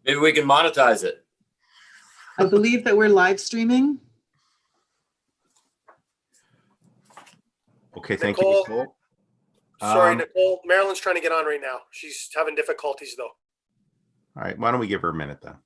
Maybe we can monetize it. I believe that we're live streaming. Okay, thank Nicole, you, Nicole. Sorry, Nicole. Marilyn's trying to get on right now. She's having difficulties, though. All right, why don't we give her a minute then?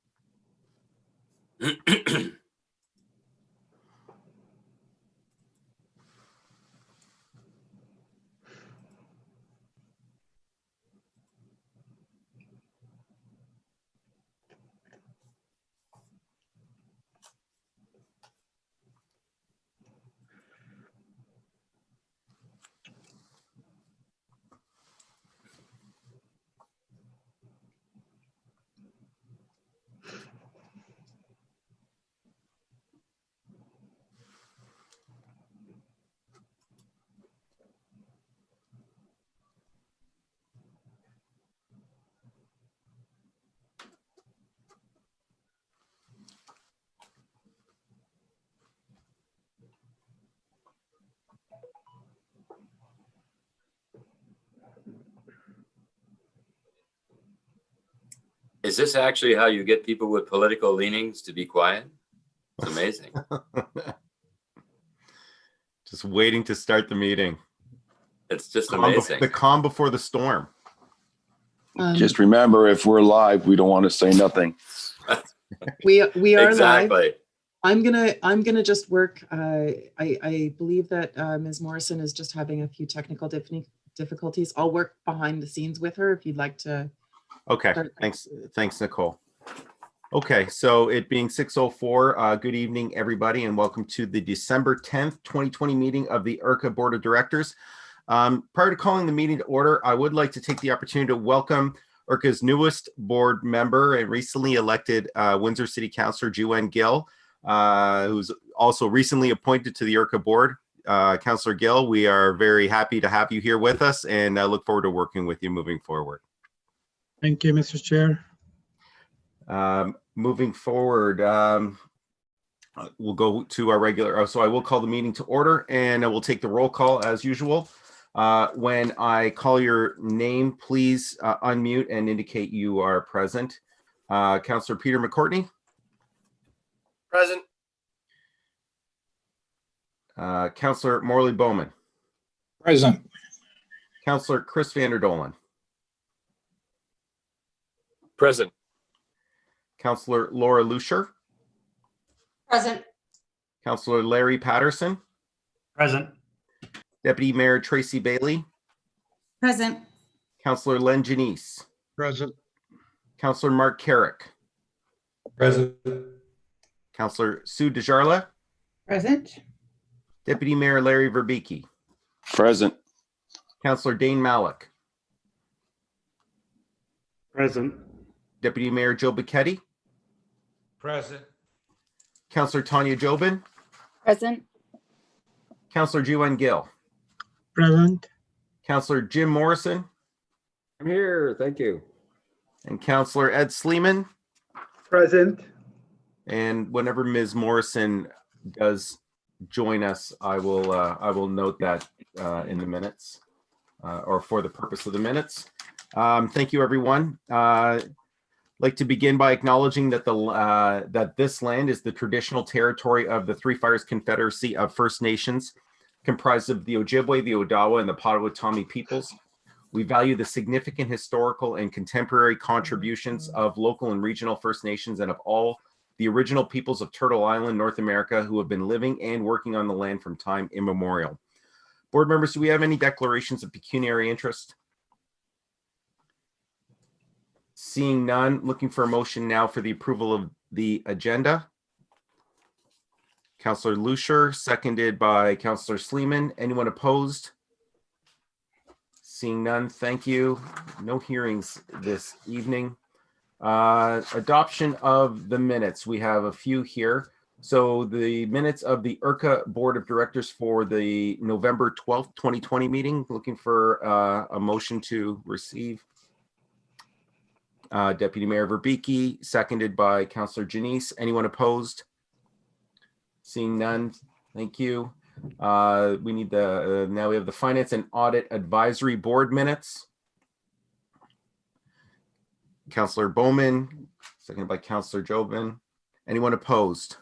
Is this actually how you get people with political leanings to be quiet? It's amazing. Just waiting to start the meeting. It's just amazing. The calm before the storm. Just remember, if we're live, we don't want to say nothing. We are exactly. live. I'm gonna just work. I believe that Ms. Morrison is just having a few technical difficulties. I'll work behind the scenes with her if you'd like to. Okay, thanks, Nicole. Okay, so it being 6:04, good evening, everybody, and welcome to the December 10th, 2020 meeting of the ERCA Board of Directors. Prior to calling the meeting to order, I would like to take the opportunity to welcome ERCA's newest board member and recently elected Windsor City Councillor, Ju-En Gill, who's also recently appointed to the ERCA board. Councillor Gill, we are very happy to have you here with us, and I look forward to working with you moving forward. Thank you, Mr. Chair. Moving forward, we'll go to our regular, so I will call the meeting to order, and I will take the roll call as usual. When I call your name, please unmute and indicate you are present. Councillor Peter McCourtney. Present. Councillor Morley Bowman. Present. Councillor Chris Vanderdolen. Present. Councillor Laura Lucier. Present. Councillor Larry Patterson. Present. Deputy Mayor Tracy Bailey. Present. Councillor Len Janice. Present. Councillor Mark Carrick. Present. Councillor Sue DeJarla. Present. Deputy Mayor Larry Verbeke. Present. Councillor Dane Malik. Present. Deputy Mayor Joe Bicchetti. Present. Councillor Tanya Jobin. Present. Councillor Ju-En Gill. Present. Councillor Jim Morrison. I'm here. Thank you. And Councillor Ed Sleeman. Present. And whenever Ms. Morrison does join us, I will note that in the minutes or for the purpose of the minutes. Thank you, everyone. I'd like to begin by acknowledging that that this land is the traditional territory of the Three Fires Confederacy of First Nations, comprised of the Ojibwe, the Odawa, and the Potawatomi peoples. We value the significant historical and contemporary contributions of local and regional First Nations and of all the original peoples of Turtle Island, North America, who have been living and working on the land from time immemorial. Board members, do we have any declarations of pecuniary interest? Seeing none, looking for a motion now for the approval of the agenda. Councillor Lucier, seconded by Councillor Sleeman. Anyone opposed? Seeing none, thank you. No hearings this evening. Adoption of the minutes. We have a few here. So the minutes of the ERCA Board of Directors for the November 12th, 2020 meeting. Looking for a motion to receive. Deputy Mayor Verbeke, seconded by Councillor Janice. Anyone opposed? Seeing none, thank you. We need the now we have the Finance and Audit Advisory Board minutes. Councillor Bowman, seconded by Councillor Jobin. Anyone opposed?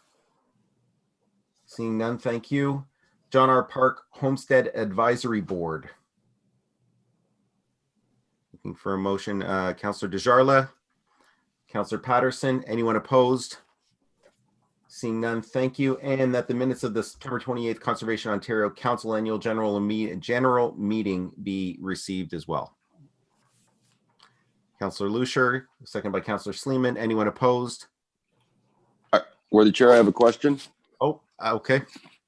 Seeing none, thank you. John R. Park Homestead Advisory Board. Looking for a motion, Councillor Desjarlais, Councillor Patterson. Anyone opposed? Seeing none, thank you. And that the minutes of the September 28th Conservation Ontario Council Annual General Meeting be received as well. Councillor Lucier, second by Councillor Sleeman. Anyone opposed? Where the chair, I have a question. Oh, okay.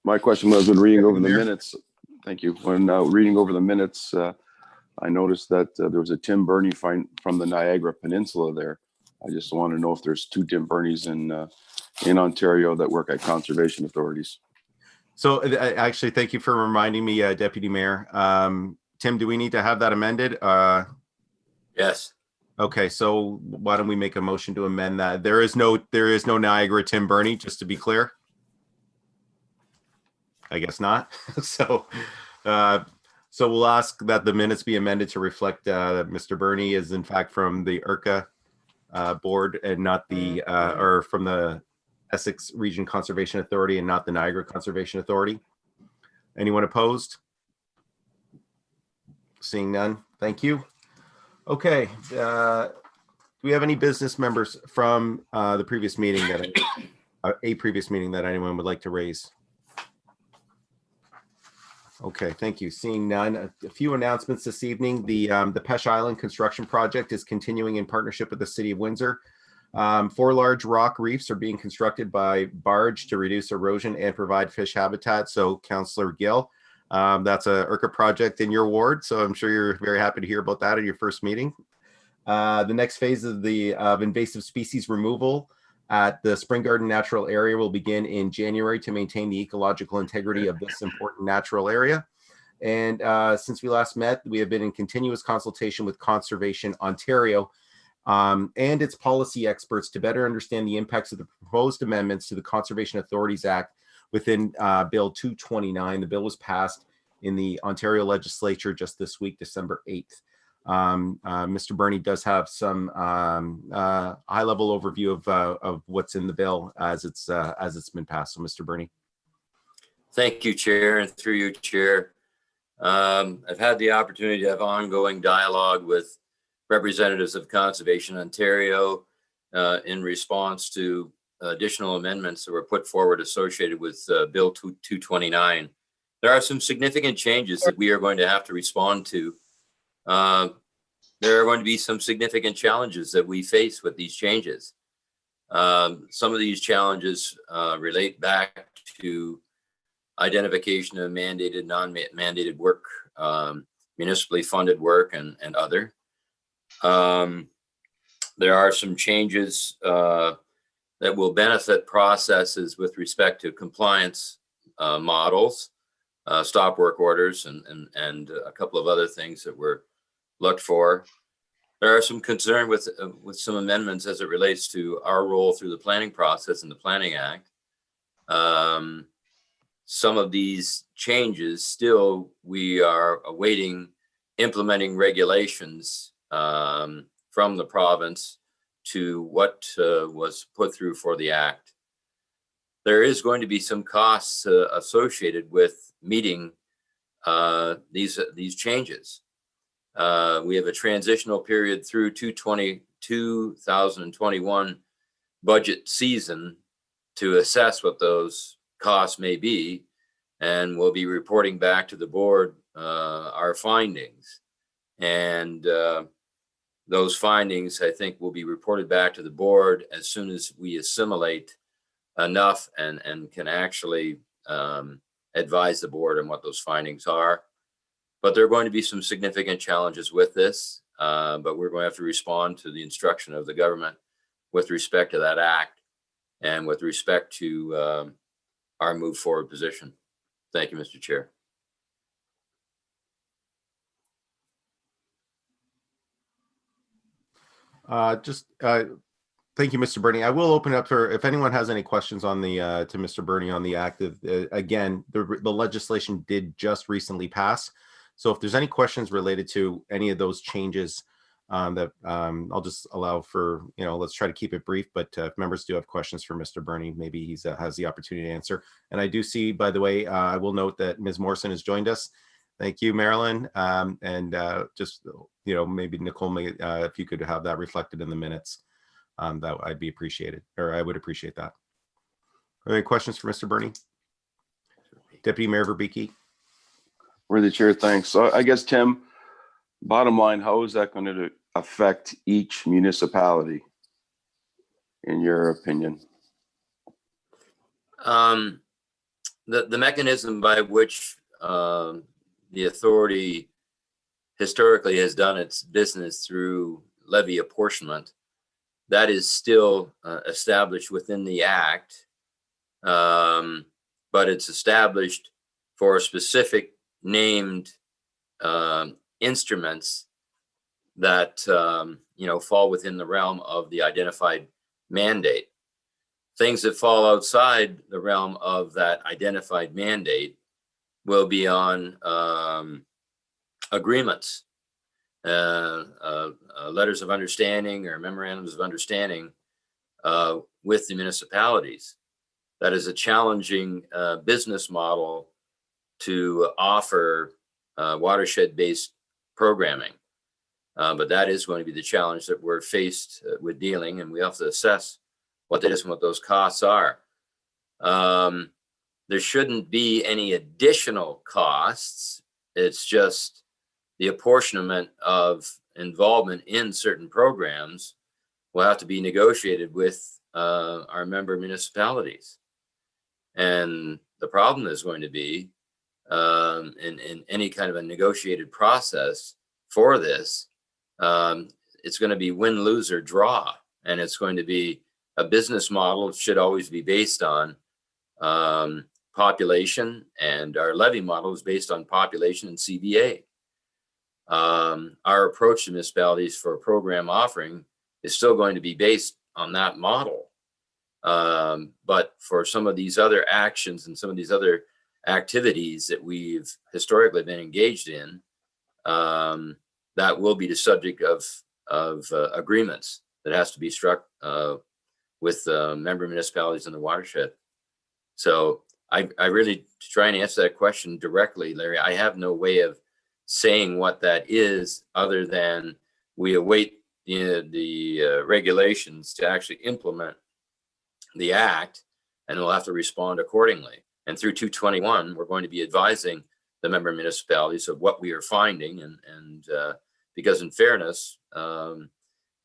My question was when reading over the Mayor. minutes. Thank you. When reading over the minutes, I noticed that there was a Tim Burney find from the Niagara Peninsula there. I just want to know if there's 2 Tim Burneys in Ontario that work at conservation authorities. So actually, thank you for reminding me, Deputy Mayor. Tim, do we need to have that amended? Yes. Okay, so why don't we make a motion to amend that? There is no Niagara Tim Burney, just to be clear. I guess not. So we'll ask that the minutes be amended to reflect Mr. Burney is in fact from the ERCA board and not the or from the Essex Region Conservation Authority and not the Niagara Conservation Authority. Anyone opposed? Seeing none, thank you. Okay, do we have any business members from the previous meeting that a previous meeting that anyone would like to raise? Okay, thank you. Seeing none, a few announcements this evening. The Pesh Island construction project is continuing in partnership with the City of Windsor. 4 large rock reefs are being constructed by barge to reduce erosion and provide fish habitat. So, Councillor Gill, that's a ERCA project in your ward. So I'm sure you're very happy to hear about that at your first meeting. The next phase of invasive species removal at the Spring Garden Natural Area will begin in January to maintain the ecological integrity of this important natural area. And since we last met, we have been in continuous consultation with Conservation Ontario and its policy experts to better understand the impacts of the proposed amendments to the Conservation Authorities Act within Bill 229. The bill was passed in the Ontario legislature just this week, December 8th. Mr. Burney does have some high-level overview of what's in the bill as it's been passed. So, Mr. Burney. Thank you, Chair, and through you, Chair. I've had the opportunity to have ongoing dialogue with representatives of Conservation Ontario in response to additional amendments that were put forward associated with Bill 229. There are some significant changes that we are going to have to respond to. There are going to be some significant challenges that we face with these changes. Some of these challenges relate back to identification of mandated, non-mandated work, municipally funded work, and other. There are some changes that will benefit processes with respect to compliance models, stop work orders, and a couple of other things that were looked for. There are some concern with some amendments as it relates to our role through the planning process and the Planning Act. Some of these changes still we are awaiting implementing regulations from the province to what was put through for the act. There is going to be some costs associated with meeting these changes. We have a transitional period through 2021 budget season to assess what those costs may be, and we'll be reporting back to the board our findings. And those findings, I think, will be reported back to the board as soon as we assimilate enough and can actually advise the board on what those findings are. But there are going to be some significant challenges with this, but we're going to have to respond to the instruction of the government with respect to that act and with respect to our move forward position. Thank you, Mr. Chair. Thank you, Mr. Burney. I will open it up for if anyone has any questions on the to Mr. Burney on the act. Again, the legislation did just recently pass, so if there's any questions related to any of those changes I'll just allow for, let's try to keep it brief, but if members do have questions for Mr. Burney, maybe he has the opportunity to answer. And I do see, by the way, I will note that Ms. Morrison has joined us. Thank you, Marilyn. Just, maybe Nicole, if you could have that reflected in the minutes, that I'd be appreciated, or I would appreciate that. Are there any questions for Mr. Burney? Deputy Mayor Verbeke. Worthy Chair, thanks. So I guess, Tim, bottom line, how is that going to affect each municipality, in your opinion? The mechanism by which the authority historically has done its business through levy apportionment, that is still established within the Act, but it's established for specific named instruments that fall within the realm of the identified mandate. Things that fall outside the realm of that identified mandate will be on agreements, letters of understanding or memorandums of understanding with the municipalities. That is a challenging business model to offer watershed-based programming. But that is going to be the challenge that we're faced with dealing, and we have to assess what that is and what those costs are. There shouldn't be any additional costs. It's just the apportionment of involvement in certain programs will have to be negotiated with our member municipalities. And the problem is going to be in any kind of a negotiated process for this, it's going to be win, lose, or draw. And it's going to be a business model. It should always be based on population, and our levy model is based on population and CBA. Our approach to municipalities for program offering is still going to be based on that model. But for some of these other actions and some of these other activities that we've historically been engaged in, that will be the subject of agreements that has to be struck with member municipalities in the watershed. So I really, to try and answer that question directly, Larry, I have no way of saying what that is other than we await the regulations to actually implement the Act, and we'll have to respond accordingly. And through 221, we're going to be advising the member municipalities of what we are finding, and because in fairness,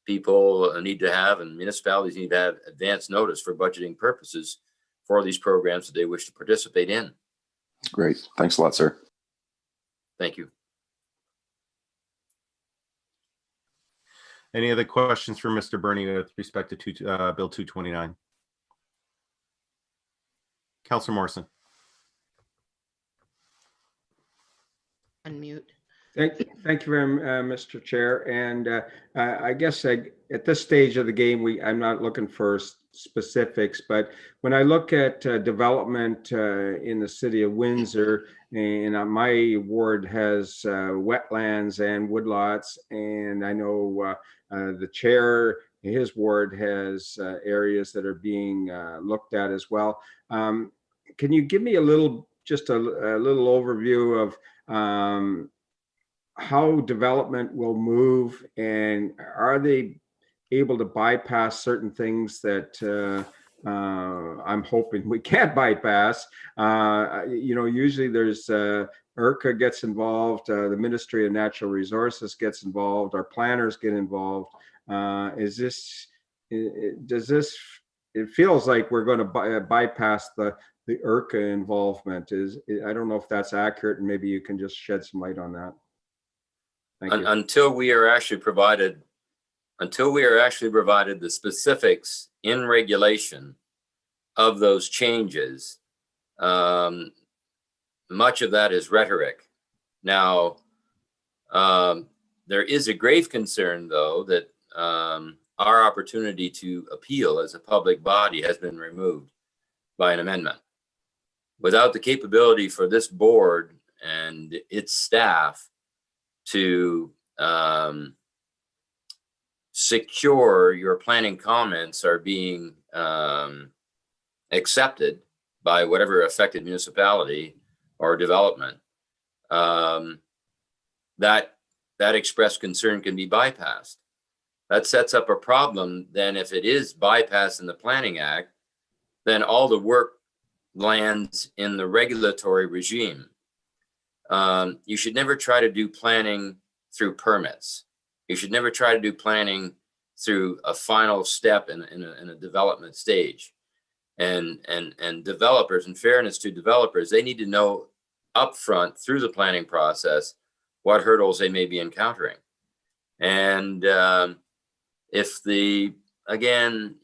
people need to have, and municipalities need to have, advance notice for budgeting purposes for these programs that they wish to participate in. Great. Thanks a lot, sir. Thank you. Any other questions for Mr. Burney with respect to Bill 229? Councilor Morrison. Unmute. Thank you very much, Mr. Chair. And I guess at this stage of the game, I'm not looking for specifics, but when I look at development in the city of Windsor, and my ward has wetlands and woodlots, and I know the chair, his ward has areas that are being looked at as well. Can you give me just a little overview of how development will move, and are they able to bypass certain things that I'm hoping we can't bypass? Usually there's ERCA gets involved, the Ministry of Natural Resources gets involved, our planners get involved. It feels like we're going to bypass the ERCA involvement. I don't know if that's accurate, and maybe you can just shed some light on that. Thank you. Until we are actually provided the specifics in regulation of those changes, much of that is rhetoric. Now, there is a grave concern, though, that our opportunity to appeal as a public body has been removed by an amendment. Without the capability for this board and its staff to secure your planning comments are being accepted by whatever affected municipality or development, that express concern can be bypassed. That sets up a problem. Then if it is bypassed in the Planning Act, then all the work lands in the regulatory regime. You should never try to do planning through permits. You should never try to do planning through a final step in a development stage. And developers, in fairness to developers, they need to know upfront through the planning process what hurdles they may be encountering. And if again,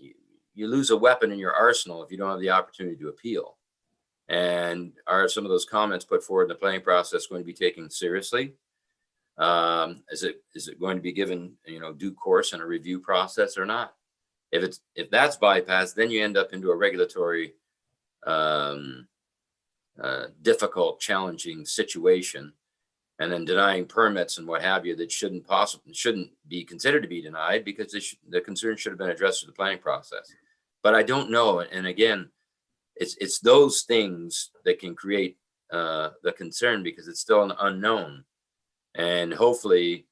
you lose a weapon in your arsenal if you don't have the opportunity to appeal. And are some of those comments put forward in the planning process going to be taken seriously? Is it going to be given, due course in a review process or not? If that's bypassed, then you end up into a regulatory difficult, challenging situation, and then denying permits and what have you that shouldn't be considered to be denied because the concern should have been addressed through the planning process. But I don't know, and again, it's those things that can create the concern because it's still an unknown. And hopefully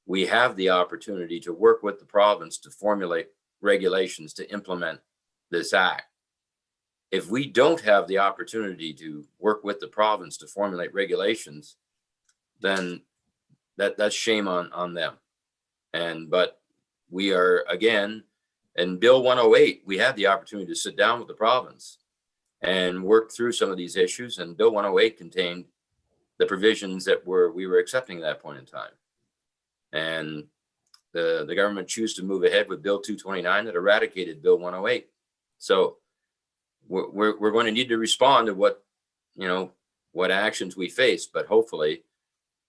we have the opportunity to work with the province to formulate regulations to implement this act. If we don't have the opportunity to work with the province to formulate regulations, then that's shame on them. But we are, again, in Bill 108, we had the opportunity to sit down with the province and work through some of these issues. And Bill 108 contained the provisions that we were accepting at that point in time. And the government chose to move ahead with Bill 229 that eradicated Bill 108. So we're going to need to respond to what actions we face, but hopefully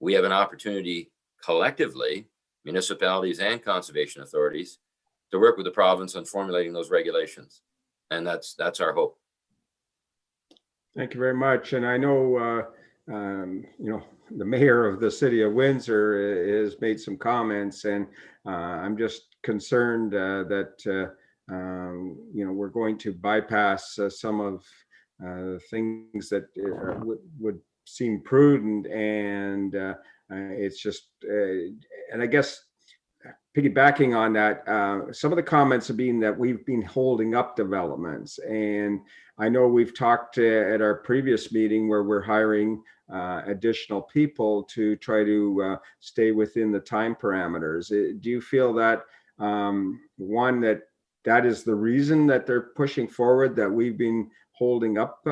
we have an opportunity collectively, municipalities and conservation authorities, to work with the province on formulating those regulations. And that's our hope. Thank you very much. And I know, the mayor of the city of Windsor has made some comments, and I'm just concerned that, we're going to bypass some of things that would seem prudent. And it's just, and I guess piggybacking on that, some of the comments have been that we've been holding up developments. And I know we've talked at our previous meeting where we're hiring additional people to try to stay within the time parameters. Do you feel that, one, that is the reason that they're pushing forward, that we've been holding up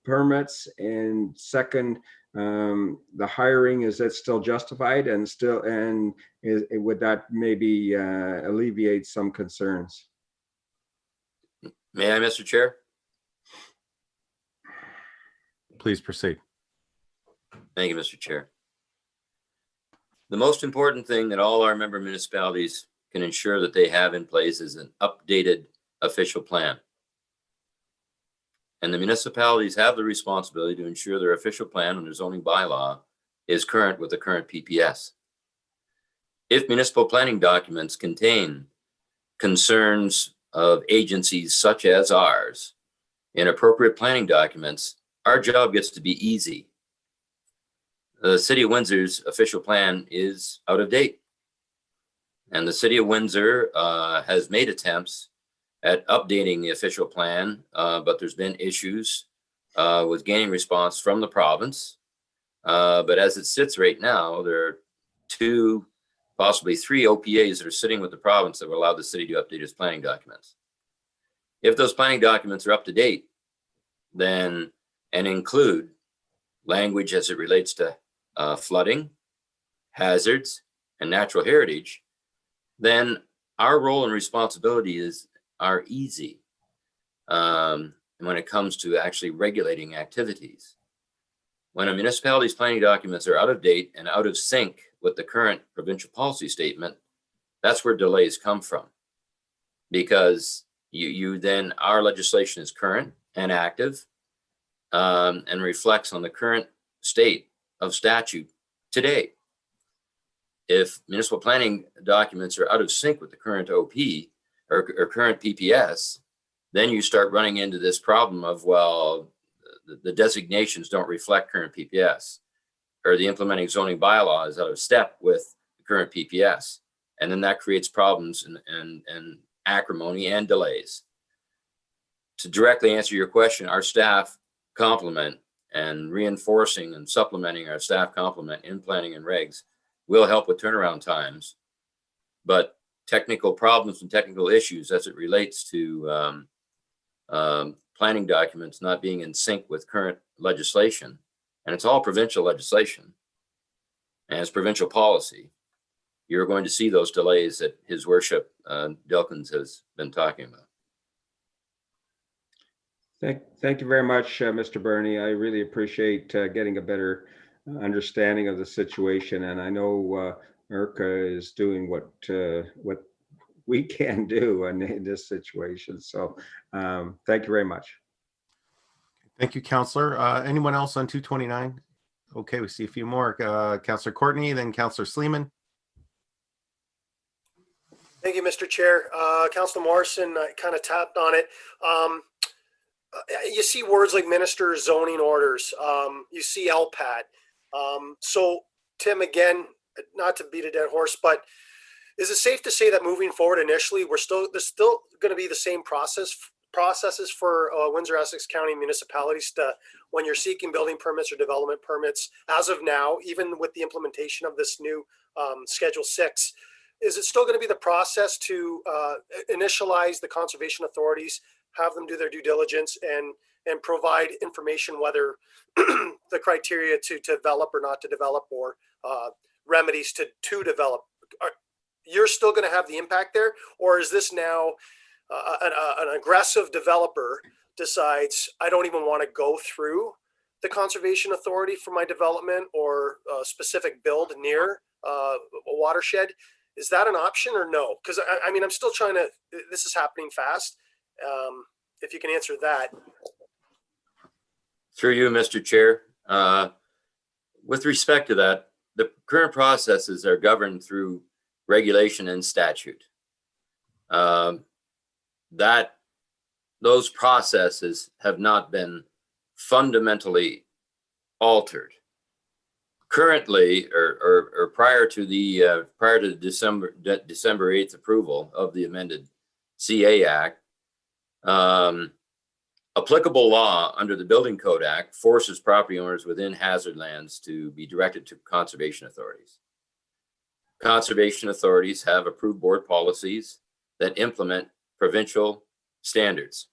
permits? And second, the hiring, is that still justified, and would that maybe alleviate some concerns? May I, Mr. Chair? Please proceed. Thank you, Mr. Chair. The most important thing that all our member municipalities can ensure that they have in place is an updated official plan. And the municipalities have the responsibility to ensure their official plan under zoning bylaw is current with the current PPS. If municipal planning documents contain concerns of agencies such as ours, in appropriate planning documents, our job gets to be easy. The City of Windsor's official plan is out of date. And the City of Windsor has made attempts at updating the official plan, but there's been issues with gaining response from the province. But as it sits right now, there are 2, possibly 3 OPAs that are sitting with the province that will allow the city to update its planning documents. If those planning documents are up to date, then and include language as it relates to flooding, hazards, and natural heritage, then our role and responsibility are easy when it comes to actually regulating activities. When a municipality's planning documents are out of date and out of sync with the current provincial policy statement, that's where delays come from. Because then our legislation is current and active and reflects on the current state of statute today. if municipal planning documents are out of sync with the current OP or current PPS, then you start running into this problem of, well, the designations don't reflect current PPS, or the implementing zoning bylaw is out of step with the current PPS. And then that creates problems and acrimony and delays. To directly answer your question, our staff complement and reinforcing and supplementing our staff complement in planning and regs will help with turnaround times. But technical problems and technical issues as it relates to planning documents not being in sync with current legislation, and it's all provincial legislation and it's provincial policy, you're going to see those delays that His Worship Dilkins has been talking about. Thank you very much, Mr. Burney. I really appreciate getting a better understanding of the situation, and I know ERCA is doing what we can do in this situation. So thank you very much. Thank you, Councillor. Anyone else on 229? Okay, we see a few more. Councillor Courtney, then Councillor Sleeman. Thank you, Mr. Chair. Councilor Morrison, I kind of tapped on it. You see words like minister zoning orders. You see LPAT. So Tim, again, not to beat a dead horse, but is it safe to say that moving forward initially, there's still going to be the same processes for Windsor Essex County municipalities when you're seeking building permits or development permits as of now, even with the implementation of this new Schedule 6? Is it still going to be the process to initialize the conservation authorities, have them do their due diligence and provide information whether the criteria to develop or not to develop, or remedies to develop? You're still going to have the impact there, or is this now an aggressive developer decides I don't even want to go through the conservation authority for my development or a specific build near a watershed? Is that an option or no? Because I mean, I'm still trying to, this is happening fast. If you can answer that. Through you, Mr. Chair. With respect to that, the current processes are governed through regulation and statute. Those processes have not been fundamentally altered. Currently, or prior to the December 8th approval of the amended CA Act, applicable law under the Building Code Act forces property owners within hazard lands to be directed to conservation authorities. Conservation authorities have approved board policies that implement provincial standards.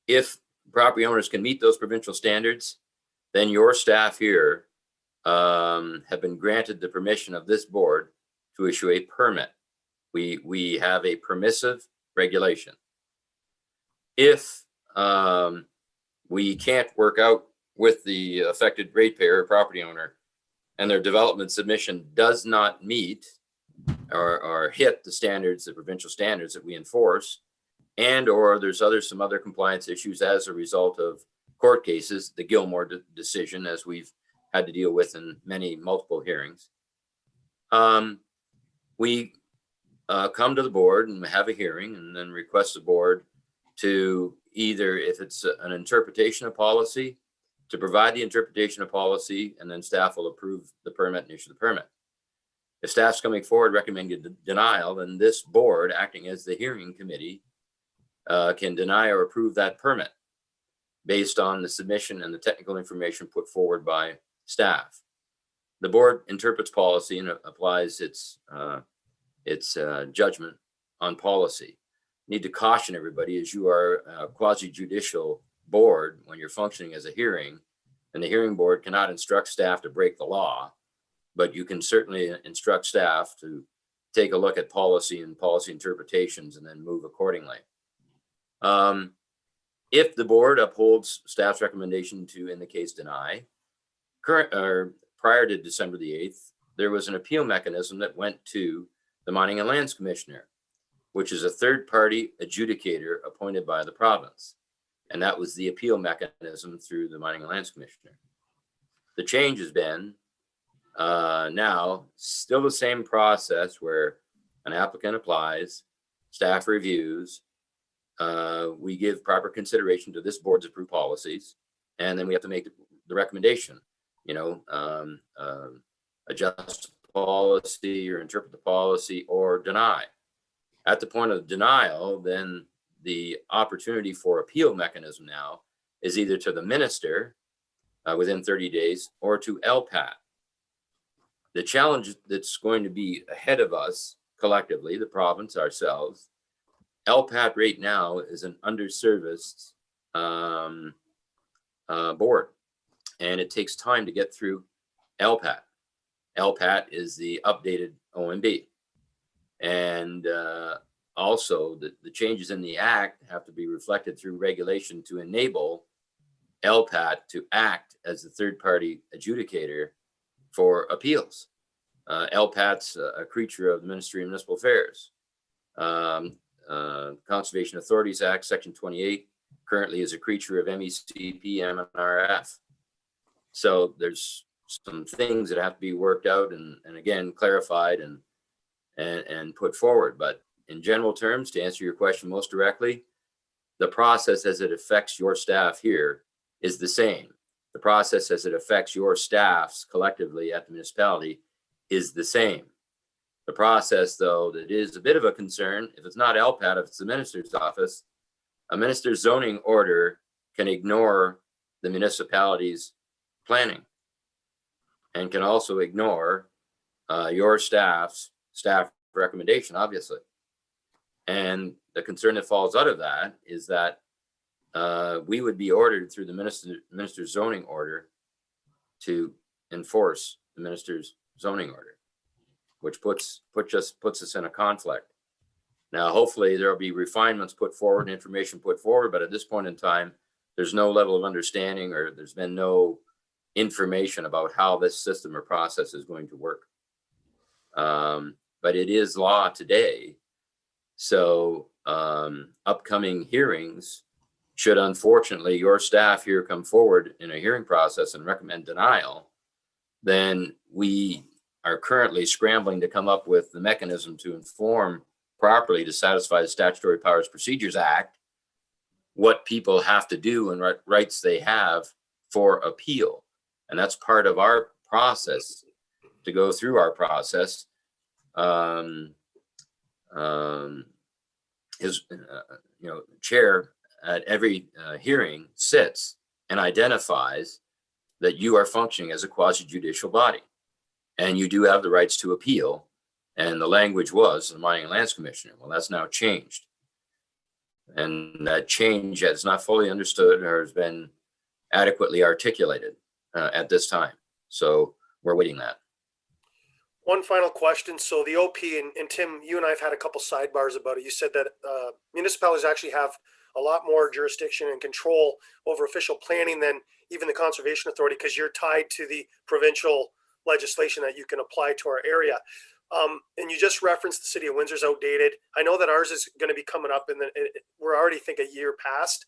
If property owners can meet those provincial standards, then your staff here have been granted the permission of this board to issue a permit. We have a permissive regulation. If we can't work out with the affected ratepayer or property owner and their development submission does not meet or hit the standards, the provincial standards that we enforce, and or there's some other compliance issues as a result of court cases, the Gilmore decision, as we've had to deal with in multiple hearings, we come to the board and have a hearing and then request the board to either, if it's an interpretation of policy, to provide the interpretation of policy, and then staff will approve the permit and issue the permit. If staff's coming forward recommending denial, then this board, acting as the hearing committee, can deny or approve that permit based on the submission and the technical information put forward by staff. The board interprets policy and applies its judgment on policy. Need to caution everybody, as you are a quasi-judicial board when you're functioning as a hearing, and the hearing board cannot instruct staff to break the law, but you can certainly instruct staff to take a look at policy and policy interpretations and then move accordingly. If the board upholds staff's recommendation to, in the case, deny, prior to December the 8th, there was an appeal mechanism that went to the Mining and Lands Commissioner, which is a third-party adjudicator appointed by the province. And that was the appeal mechanism through the Mining and Lands Commissioner. The change has been Now, still the same process where an applicant applies, staff reviews, we give proper consideration to this board's approved policies, and then we have to make the recommendation, adjust the policy or interpret the policy or deny. At the point of denial, then the opportunity for appeal mechanism now is either to the minister within 30 days or to LPAT. The challenge that's going to be ahead of us collectively, the province, ourselves, LPAT right now is an underserviced board, and it takes time to get through LPAT. LPAT is the updated OMB. And also the changes in the act have to be reflected through regulation to enable LPAT to act as the third-party adjudicator for appeals. LPAT's a creature of the Ministry of Municipal Affairs. Conservation Authorities Act, Section 28, currently is a creature of MECP, MNRF. So there's some things that have to be worked out and again, clarified and put forward. But in general terms, to answer your question most directly, the process as it affects your staff here is the same. The process as it affects your staffs collectively at the municipality is the same. The process, though, that is a bit of a concern, if it's not LPAT, if it's the minister's office, a minister's zoning order can ignore the municipality's planning and can also ignore your staff recommendation, obviously. And the concern that falls out of that is that we would be ordered through the minister's zoning order to enforce the minister's zoning order, which puts us in a conflict. Now, hopefully there will be refinements put forward and information put forward, but at this point in time, there's no level of understanding or there's been no information about how this system or process is going to work. But it is law today. So upcoming hearings, should unfortunately your staff here come forward in a hearing process and recommend denial, then we are currently scrambling to come up with the mechanism to inform properly to satisfy the Statutory Powers Procedures Act what people have to do and what rights they have for appeal. And that's part of our process to go through our process. Chair at every hearing sits and identifies that you are functioning as a quasi-judicial body and you do have the rights to appeal. And the language was the Mining and Lands Commissioner. Well, that's now changed. And that change has not fully understood or has been adequately articulated at this time. So we're waiting that. One final question. So the OP, and Tim, you and I have had a couple sidebars about it. You said that municipalities actually have a lot more jurisdiction and control over official planning than even the Conservation Authority, because you're tied to the provincial legislation that you can apply to our area. And you just referenced the City of Windsor's outdated. I know that ours is going to be coming up we're already, think, a year past.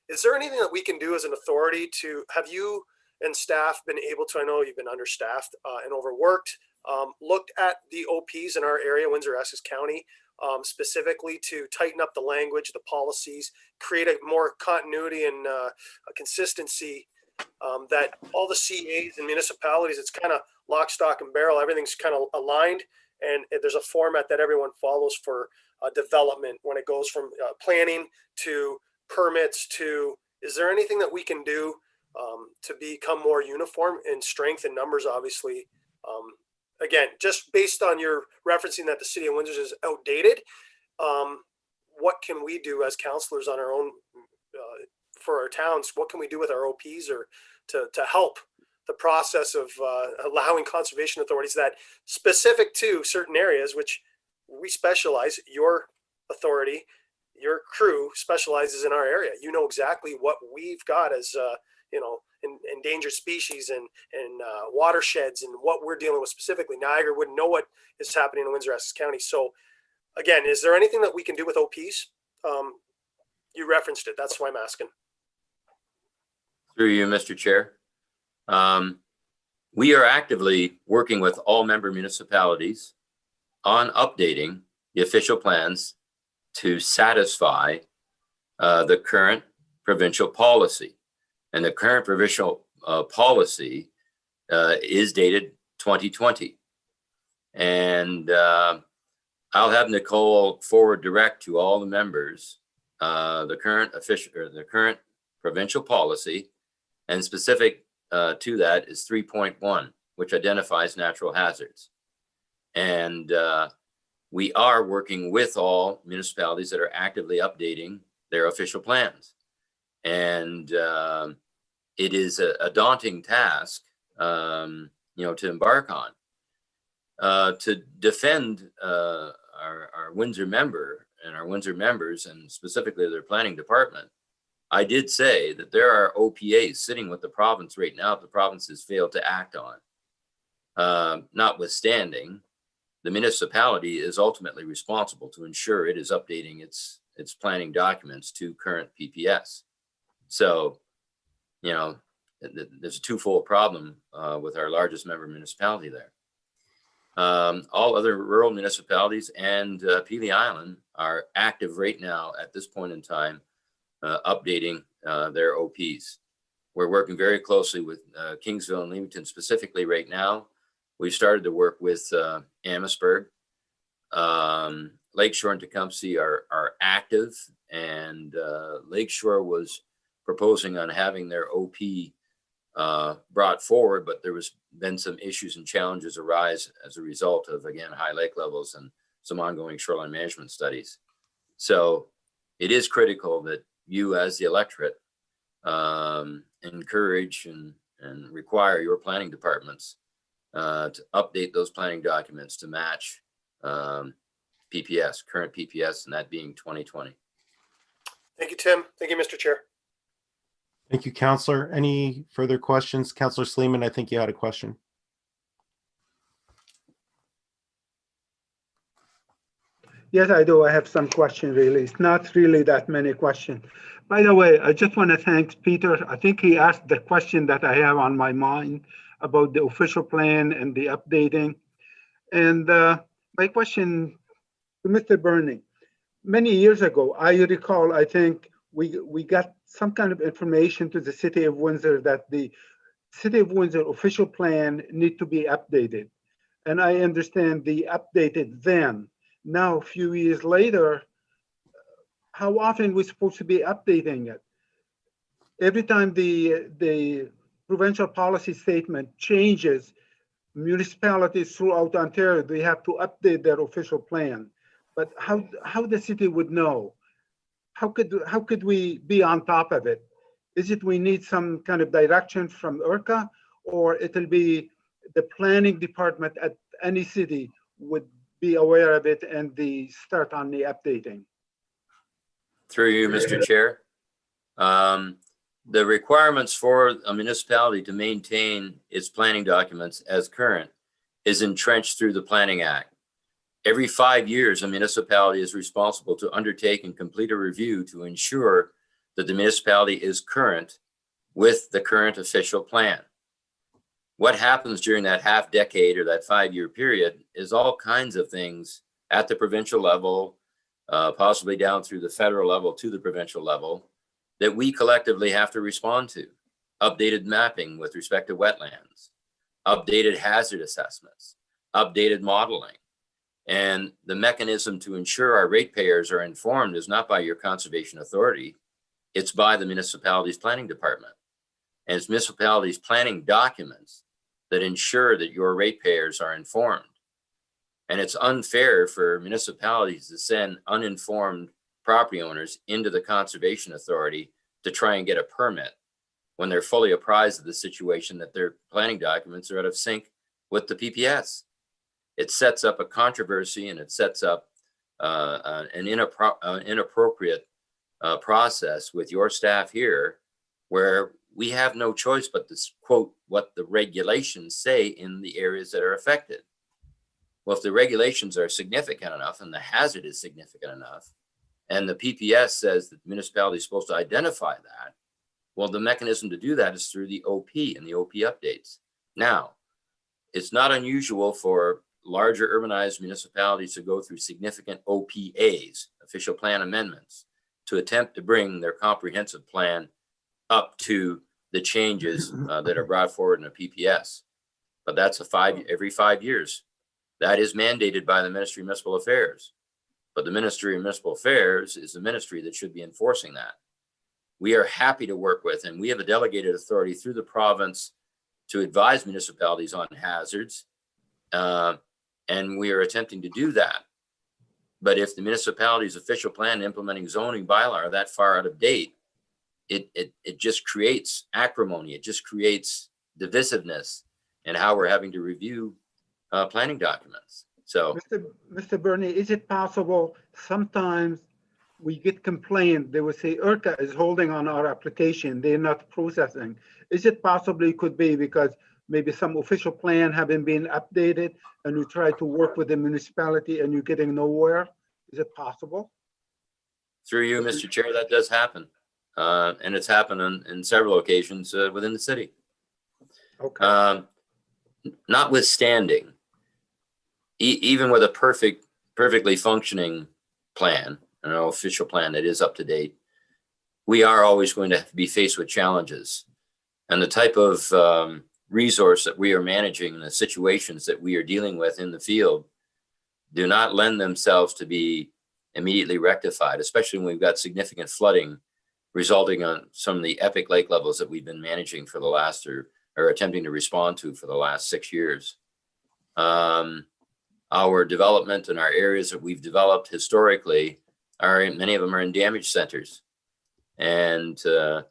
Is there anything that we can do as an authority to have you and staff been able to, I know you've been understaffed and overworked, looked at the OPs in our area, Windsor, Essex County, specifically to tighten up the language, the policies, create a more continuity and a consistency, that all the CAs and municipalities, it's kind of lock, stock, and barrel. Everything's kind of aligned, and there's a format that everyone follows for development when it goes from planning to permits to, is there anything that we can do to become more uniform in strength and numbers, obviously? Again, just based on your referencing that the City of Windsor is outdated, what can we do as councillors on our own for our towns? What can we do with our OPs or to help the process of allowing conservation authorities that specific to certain areas, which we specialize, your authority, your crew specializes in our area. You know exactly what we've got as, endangered species and watersheds and what we're dealing with specifically. Niagara wouldn't know what is happening in Windsor, Essex County. So again, is there anything that we can do with OPs? You referenced it. That's why I'm asking. Through you, Mr. Chair. We are actively working with all member municipalities on updating the official plans to satisfy the current provincial policy. And the current provincial policy is dated 2020. And I'll have Nicole forward direct to all the members the current provincial policy, and specific to that is 3.1, which identifies natural hazards. And we are working with all municipalities that are actively updating their official plans. And it is a daunting task, to embark on. To defend our Windsor member and our Windsor members, and specifically their planning department, I did say that there are OPAs sitting with the province right now that the province has failed to act on. Notwithstanding, the municipality is ultimately responsible to ensure it is updating its planning documents to current PPS. So, there's a twofold problem with our largest member municipality there. All other rural municipalities and Pelee Island are active right now at this point in time, updating their OPs. We're working very closely with Kingsville and Leamington specifically right now. We've started to work with Amherstburg. Lakeshore and Tecumseh are active, and Lakeshore was proposing on having their OP brought forward, but there was been some issues and challenges arise as a result of, again, high lake levels and some ongoing shoreline management studies. So it is critical that you as the electorate encourage and require your planning departments to update those planning documents to match PPS, current PPS, and that being 2020. Thank you, Tim. Thank you, Mr. Chair. Thank you, Councillor. Any further questions? Councillor Sleeman, I think you had a question. Yes, I do. I have some questions, really. It's not really that many questions. By the way, I just want to thank Peter. I think he asked the question that I have on my mind about the official plan and the updating. And my question to Mr. Burney, many years ago, I recall, I think we got some kind of information to the City of Windsor that the City of Windsor official plan need to be updated. And I understand the updated then. Now, a few years later, how often we're supposed to be updating it? Every time the provincial policy statement changes, municipalities throughout Ontario, they have to update their official plan. But how the city would know? How could we be on top of it? Is it we need some kind of direction from ERCA, or it'll be the planning department at any city would be aware of it and the start on the updating? Through you, Mr. Chair. The requirements for a municipality to maintain its planning documents as current is entrenched through the Planning Act. Every 5 years, a municipality is responsible to undertake and complete a review to ensure that the municipality is current with the current official plan. What happens during that half decade or that 5-year period is all kinds of things at the provincial level, possibly down through the federal level to the provincial level, that we collectively have to respond to. Updated mapping with respect to wetlands, updated hazard assessments, updated modeling. And the mechanism to ensure our ratepayers are informed is not by your conservation authority, it's by the municipality's planning department. And it's municipalities' planning documents that ensure that your ratepayers are informed. And it's unfair for municipalities to send uninformed property owners into the conservation authority to try and get a permit when they're fully apprised of the situation that their planning documents are out of sync with the PPS. It sets up a controversy, and it sets up an inappropriate process with your staff here, where we have no choice but to quote what the regulations say in the areas that are affected. Well, if the regulations are significant enough and the hazard is significant enough, and the PPS says that the municipality is supposed to identify that, well, the mechanism to do that is through the OP and the OP updates. Now, it's not unusual for larger urbanized municipalities to go through significant OPAs, official plan amendments, to attempt to bring their comprehensive plan up to the changes that are brought forward in a PPS. But that's every 5 years. That is mandated by the Ministry of Municipal Affairs. But the Ministry of Municipal Affairs is the ministry that should be enforcing that. We are happy to work with, and we have a delegated authority through the province to advise municipalities on hazards. And we are attempting to do that. But if the municipality's official plan implementing zoning bylaw are that far out of date, it just creates acrimony. It just creates divisiveness in how we're having to review planning documents. So, Mr. Bernie, is it possible sometimes we get complained, they would say ERCA is holding on our application, they're not processing. Is it possibly could be because maybe some official plan haven't been updated and you try to work with the municipality and you're getting nowhere? Is it possible? through you, Mr. Chair, that does happen. And it's happened in several occasions within the city. Okay. Notwithstanding, even with a perfectly functioning plan, an official plan that is up to date, we are always going to be faced with challenges. And the type of resource that we are managing, the situations that we are dealing with in the field, do not lend themselves to be immediately rectified, especially when we've got significant flooding resulting on some of the epic lake levels that we've been managing for the last or attempting to respond to for the last 6 years. Our development and our areas that we've developed historically many of them are in damage centers, and to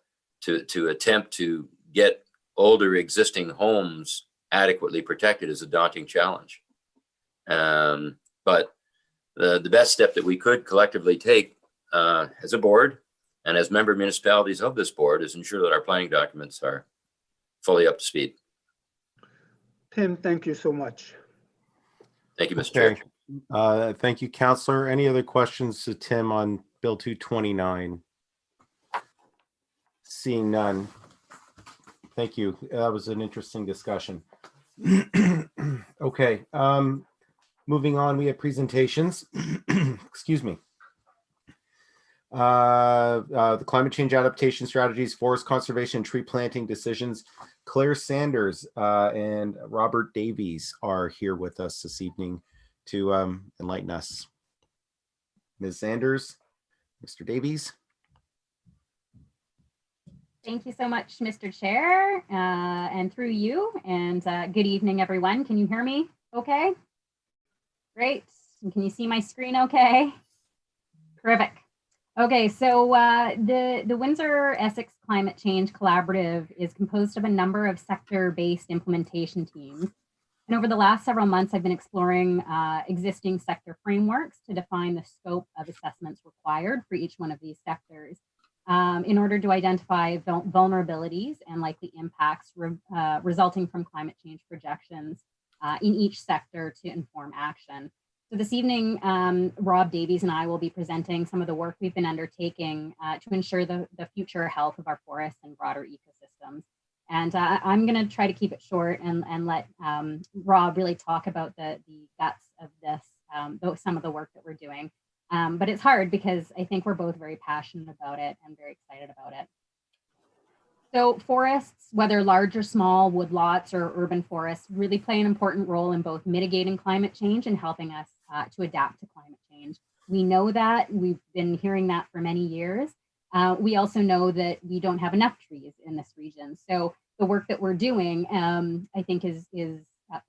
attempt to get older existing homes adequately protected is a daunting challenge. But the best step that we could collectively take as a board and as member municipalities of this board is ensure that our planning documents are fully up to speed. Tim, thank you so much. Thank you, Mr. Chair. Thank you, Councillor. Any other questions to Tim on Bill 229? Seeing none. Thank you. That was an interesting discussion. Okay. Moving on, we have presentations. Excuse me. The climate change adaptation strategies, forest conservation, tree planting decisions. Claire Sanders and Robert Davies are here with us this evening to enlighten us. Ms. Sanders, Mr. Davies. Thank you so much, Mr. Chair, and through you, and good evening, everyone. Can you hear me okay? Great. And can you see my screen okay? Terrific. Okay, so the Windsor Essex Climate Change Collaborative is composed of a number of sector-based implementation teams. And over the last several months, I've been exploring existing sector frameworks to define the scope of assessments required for each one of these sectors in order to identify vulnerabilities and likely impacts resulting from climate change projections in each sector to inform action. So this evening, Rob Davies and I will be presenting some of the work we've been undertaking to ensure the future health of our forests and broader ecosystems. And I'm going to try to keep it short and let Rob really talk about the guts of this, some of the work that we're doing. But it's hard because I think we're both very passionate about it and very excited about it. So forests, whether large or small, woodlots or urban forests, really play an important role in both mitigating climate change and helping us to adapt to climate change. We know that, we've been hearing that for many years. We also know that we don't have enough trees in this region. So the work that we're doing, I think is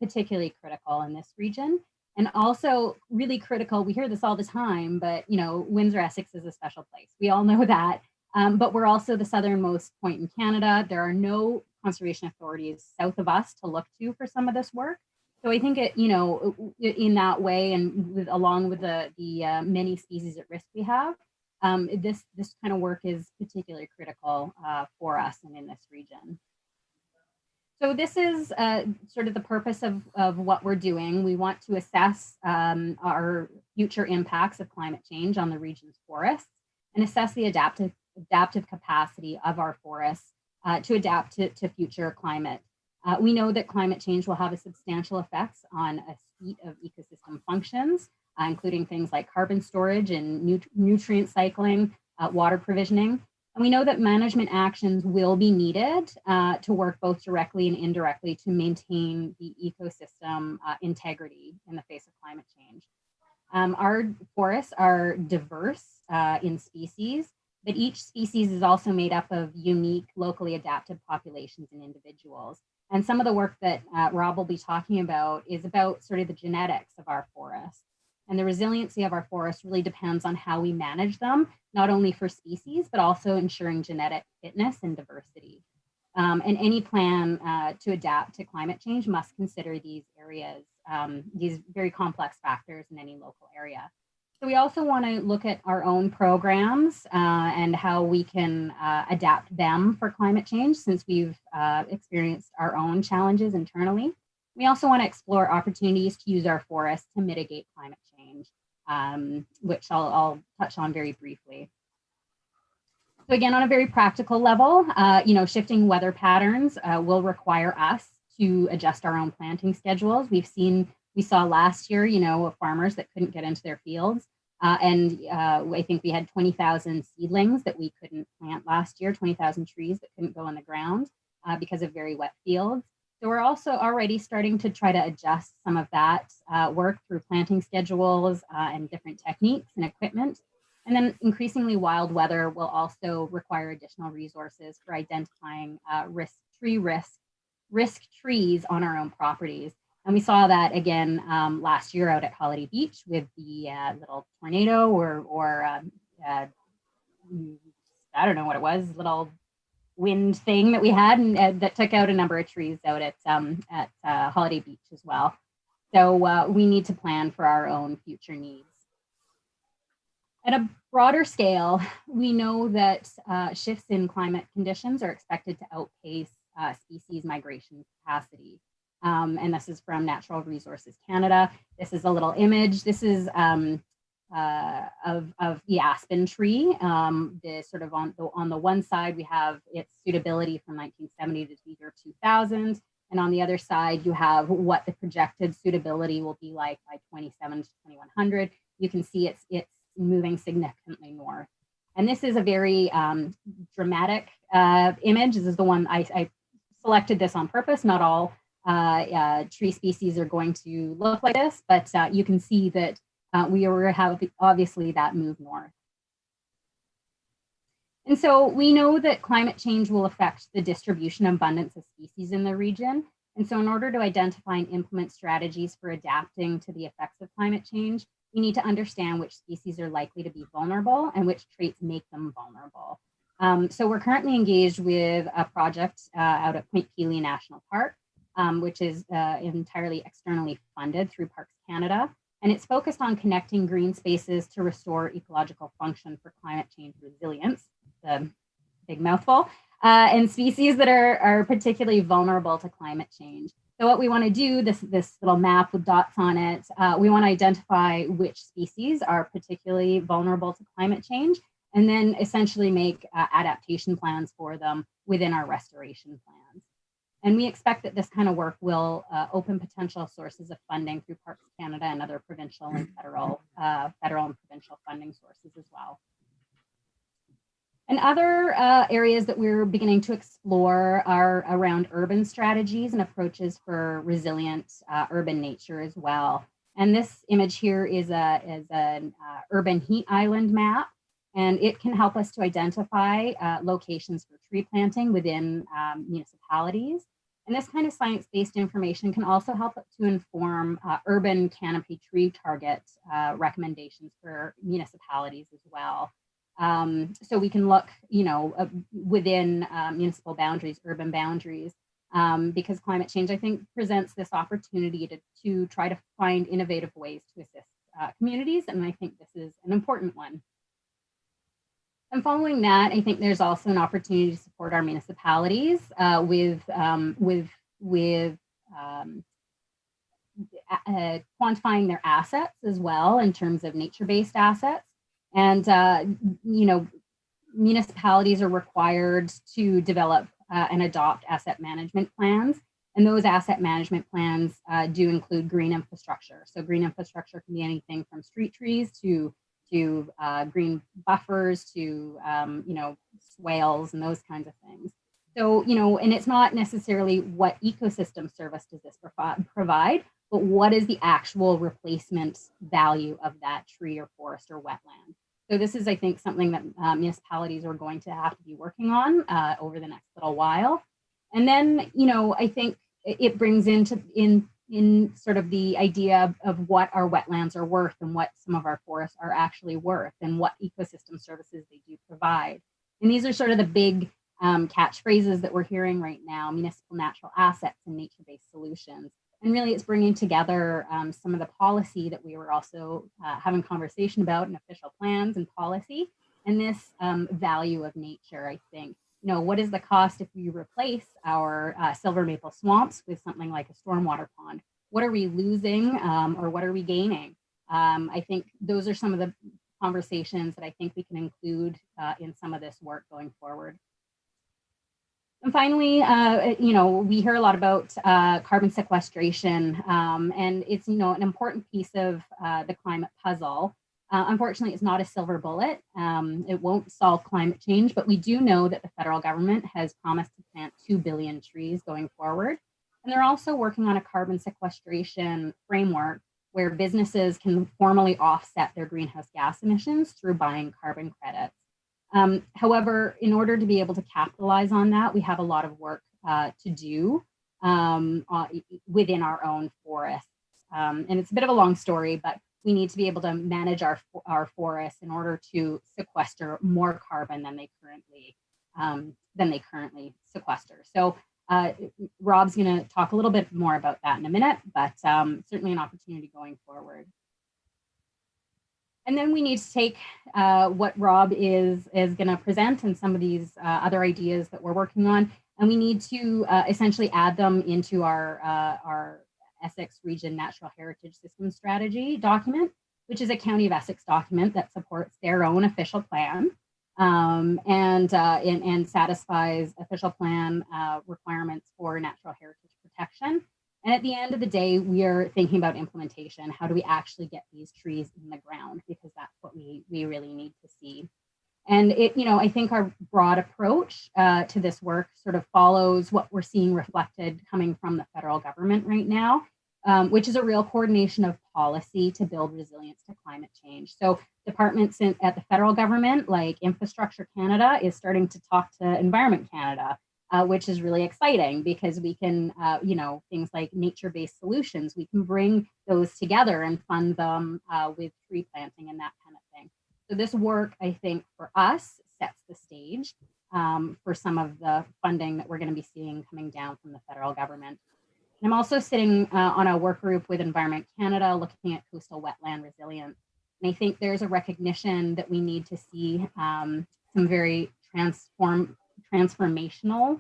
particularly critical in this region. And also really critical, we hear this all the time, but Windsor Essex is a special place. We all know that. But we're also the southernmost point in Canada. There are no conservation authorities south of us to look to for some of this work. So I think in that way, and along with the many species at risk we have, this kind of work is particularly critical for us and in this region. So this is sort of the purpose of what we're doing. We want to assess our future impacts of climate change on the region's forests and assess the adaptive capacity of our forests to adapt to future climate We know that climate change will have a substantial effects on a suite of ecosystem functions, including things like carbon storage and nutrient cycling, water provisioning. And we know that management actions will be needed to work both directly and indirectly to maintain the ecosystem integrity in the face of climate change. Our forests are diverse in species, but each species is also made up of unique, locally adapted populations and individuals. And some of the work that Rob will be talking about is about sort of the genetics of our forests. And the resiliency of our forests really depends on how we manage them, not only for species, but also ensuring genetic fitness and diversity. And any plan to adapt to climate change must consider these areas, these very complex factors in any local area. So we also want to look at our own programs and how we can adapt them for climate change, since we've experienced our own challenges internally. We also want to explore opportunities to use our forests to mitigate climate change, which I'll touch on very briefly. So again, on a very practical level, shifting weather patterns will require us to adjust our own planting schedules. We saw last year, farmers that couldn't get into their fields. I think we had 20,000 seedlings that we couldn't plant last year, 20,000 trees that couldn't go in the ground because of very wet fields. So we're also already starting to try to adjust some of that work through planting schedules and different techniques and equipment. And then increasingly wild weather will also require additional resources for identifying risk trees on our own properties. And we saw that again last year out at Holiday Beach with the little tornado or I don't know what it was, little wind thing that we had, and that took out a number of trees out at Holiday Beach as well. So we need to plan for our own future needs. At a broader scale, we know that shifts in climate conditions are expected to outpace species migration capacity. And this is from Natural Resources Canada. This is a little image. This is of the aspen tree. The sort of on the one side, we have its suitability from 1970 to the year 2000. And on the other side, you have what the projected suitability will be like by 27 to 2100. You can see it's moving significantly north. And this is a very dramatic image. This is the one I selected this on purpose. Not all tree species are going to look like this, but you can see that we have obviously that move north. And so we know that climate change will affect the distribution and abundance of species in the region. And so in order to identify and implement strategies for adapting to the effects of climate change, we need to understand which species are likely to be vulnerable and which traits make them vulnerable. So we're currently engaged with a project out at Point Pelee National Park, which is entirely externally funded through Parks Canada. And it's focused on connecting green spaces to restore ecological function for climate change resilience, the big mouthful, and species that are particularly vulnerable to climate change. So what we want to do, this little map with dots on it, we want to identify which species are particularly vulnerable to climate change, and then essentially make adaptation plans for them within our restoration plans. And we expect that this kind of work will open potential sources of funding through Parks Canada and other provincial and federal and provincial funding sources as well. And other areas that we're beginning to explore are around urban strategies and approaches for resilient urban nature as well. And this image here is an urban heat island map, and it can help us to identify locations for tree planting within municipalities. And this kind of science-based information can also help to inform urban canopy tree target recommendations for municipalities as well. So we can look, within municipal boundaries, urban boundaries, because climate change, I think, presents this opportunity to try to find innovative ways to assist communities. And I think this is an important one. And following that, I think there's also an opportunity to support our municipalities with quantifying their assets as well in terms of nature-based assets. And, municipalities are required to develop and adopt asset management plans. And those asset management plans do include green infrastructure. So green infrastructure can be anything from street trees to green buffers to, you know, swales and those kinds of things. So, you know, and it's not necessarily what ecosystem service does this provide, but what is the actual replacement value of that tree or forest or wetland. So this is, I think, something that municipalities are going to have to be working on over the next little while. And then, you know, I think it brings in sort of the idea of what our wetlands are worth and what some of our forests are actually worth and what ecosystem services they do provide. And these are sort of the big catchphrases that we're hearing right now: municipal natural assets and nature-based solutions. And really it's bringing together some of the policy that we were also having conversation about in official plans and policy, and this value of nature. I think, you know, what is the cost if we replace our silver maple swamps with something like a stormwater pond? What are we losing or what are we gaining? I think those are some of the conversations that I think we can include in some of this work going forward. And finally, you know, we hear a lot about carbon sequestration, and it's, you know, an important piece of the climate puzzle. Unfortunately, it's not a silver bullet. It won't solve climate change, but we do know that the federal government has promised to plant 2 billion trees going forward. And they're also working on a carbon sequestration framework where businesses can formally offset their greenhouse gas emissions through buying carbon credits. However, in order to be able to capitalize on that, we have a lot of work to do within our own forests. And it's a bit of a long story, but we need to be able to manage our forests in order to sequester more carbon than they currently sequester. So Rob's going to talk a little bit more about that in a minute, but certainly an opportunity going forward. And then we need to take what Rob is going to present and some of these other ideas that we're working on, and we need to essentially add them into our Essex Region Natural Heritage System Strategy document, which is a County of Essex document that supports their own official plan and satisfies official plan requirements for natural heritage protection. And at the end of the day, we are thinking about implementation. How do we actually get these trees in the ground? Because that's what we really need to see. And it, you know, I think our broad approach to this work sort of follows what we're seeing reflected coming from the federal government right now, which is a real coordination of policy to build resilience to climate change. So departments at the federal government, like Infrastructure Canada, is starting to talk to Environment Canada, which is really exciting because we can, you know, things like nature-based solutions, we can bring those together and fund them with tree planting and that kind of thing. So this work, I think, for us sets the stage for some of the funding that we're going to be seeing coming down from the federal government. And I'm also sitting on a work group with Environment Canada looking at coastal wetland resilience. And I think there's a recognition that we need to see some very transformational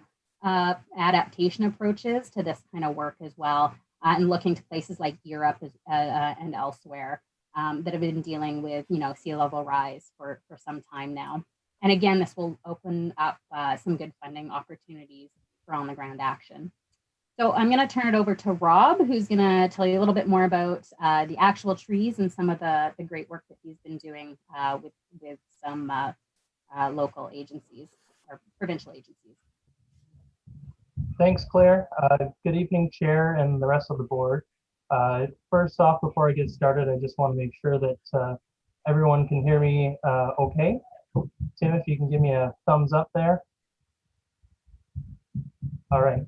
adaptation approaches to this kind of work as well, and looking to places like Europe and elsewhere that have been dealing with, you know, sea level rise for some time now. And again, this will open up some good funding opportunities for on the ground action. So I'm going to turn it over to Rob, who's going to tell you a little bit more about the actual trees and some of the great work that he's been doing with some local agencies or provincial agencies. Thanks, Claire. Good evening, Chair and the rest of the board. First off, before I get started, I just want to make sure that everyone can hear me okay. Tim, if you can give me a thumbs up there. All right.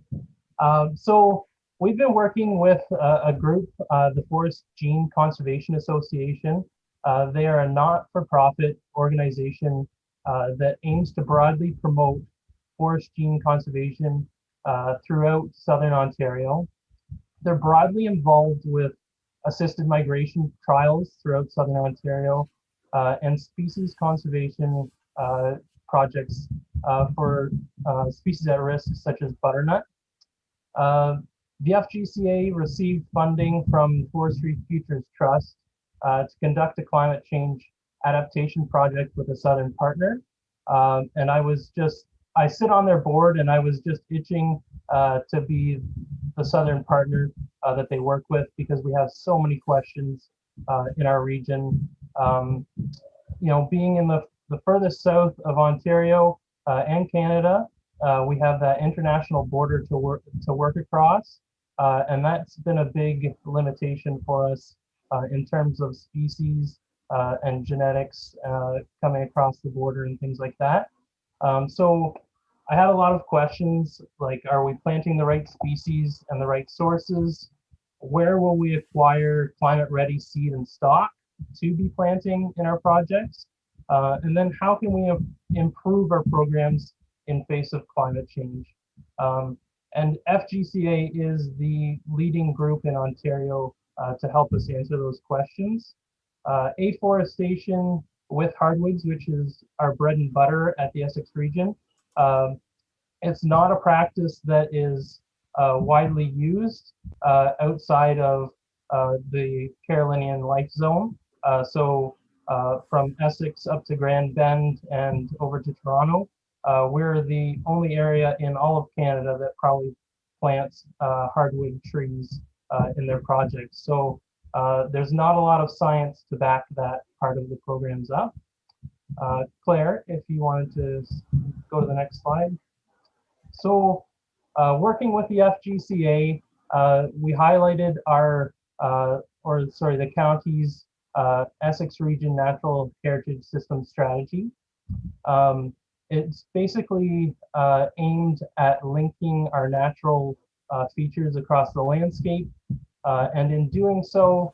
So we've been working with a group, the Forest Gene Conservation Association. They are a not-for-profit organization that aims to broadly promote forest gene conservation throughout Southern Ontario. They're broadly involved with assisted migration trials throughout Southern Ontario and species conservation projects for species at risk, such as butternut. The FGCA received funding from Forestry Futures Trust to conduct a climate change adaptation project with a Southern partner. And I sit on their board, and I was just itching to be the southern partner that they work with, because we have so many questions in our region. Being in the furthest south of Ontario and Canada, we have that international border to work across, and that's been a big limitation for us in terms of species and genetics coming across the border and things like that. So I had a lot of questions like, are we planting the right species and the right sources? Where will we acquire climate ready seed and stock to be planting in our projects? And then how can we improve our programs in face of climate change? And FGCA is the leading group in Ontario to help us answer those questions. Afforestation with hardwoods, which is our bread and butter at the Essex region. It's not a practice that is widely used outside of the Carolinian Life Zone. So from Essex up to Grand Bend and over to Toronto, we're the only area in all of Canada that probably plants hardwood trees in their projects. So there's not a lot of science to back that part of the programs up. Claire, if you wanted to go to the next slide. So working with the FGCA, we highlighted the county's Essex Region Natural Heritage System Strategy. It's basically aimed at linking our natural features across the landscape. And in doing so,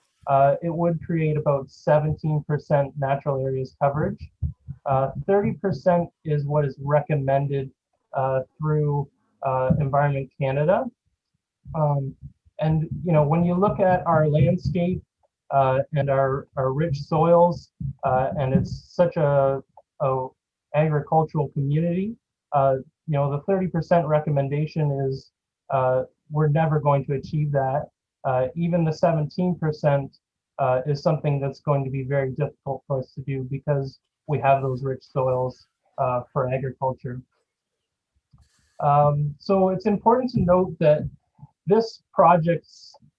it would create about 17% natural areas coverage. 30% is what is recommended through Environment Canada. And when you look at our landscape and our rich soils, and it's such a agricultural community, the 30% recommendation is we're never going to achieve that. Even the 17% is something that's going to be very difficult for us to do because we have those rich soils for agriculture. So it's important to note that this project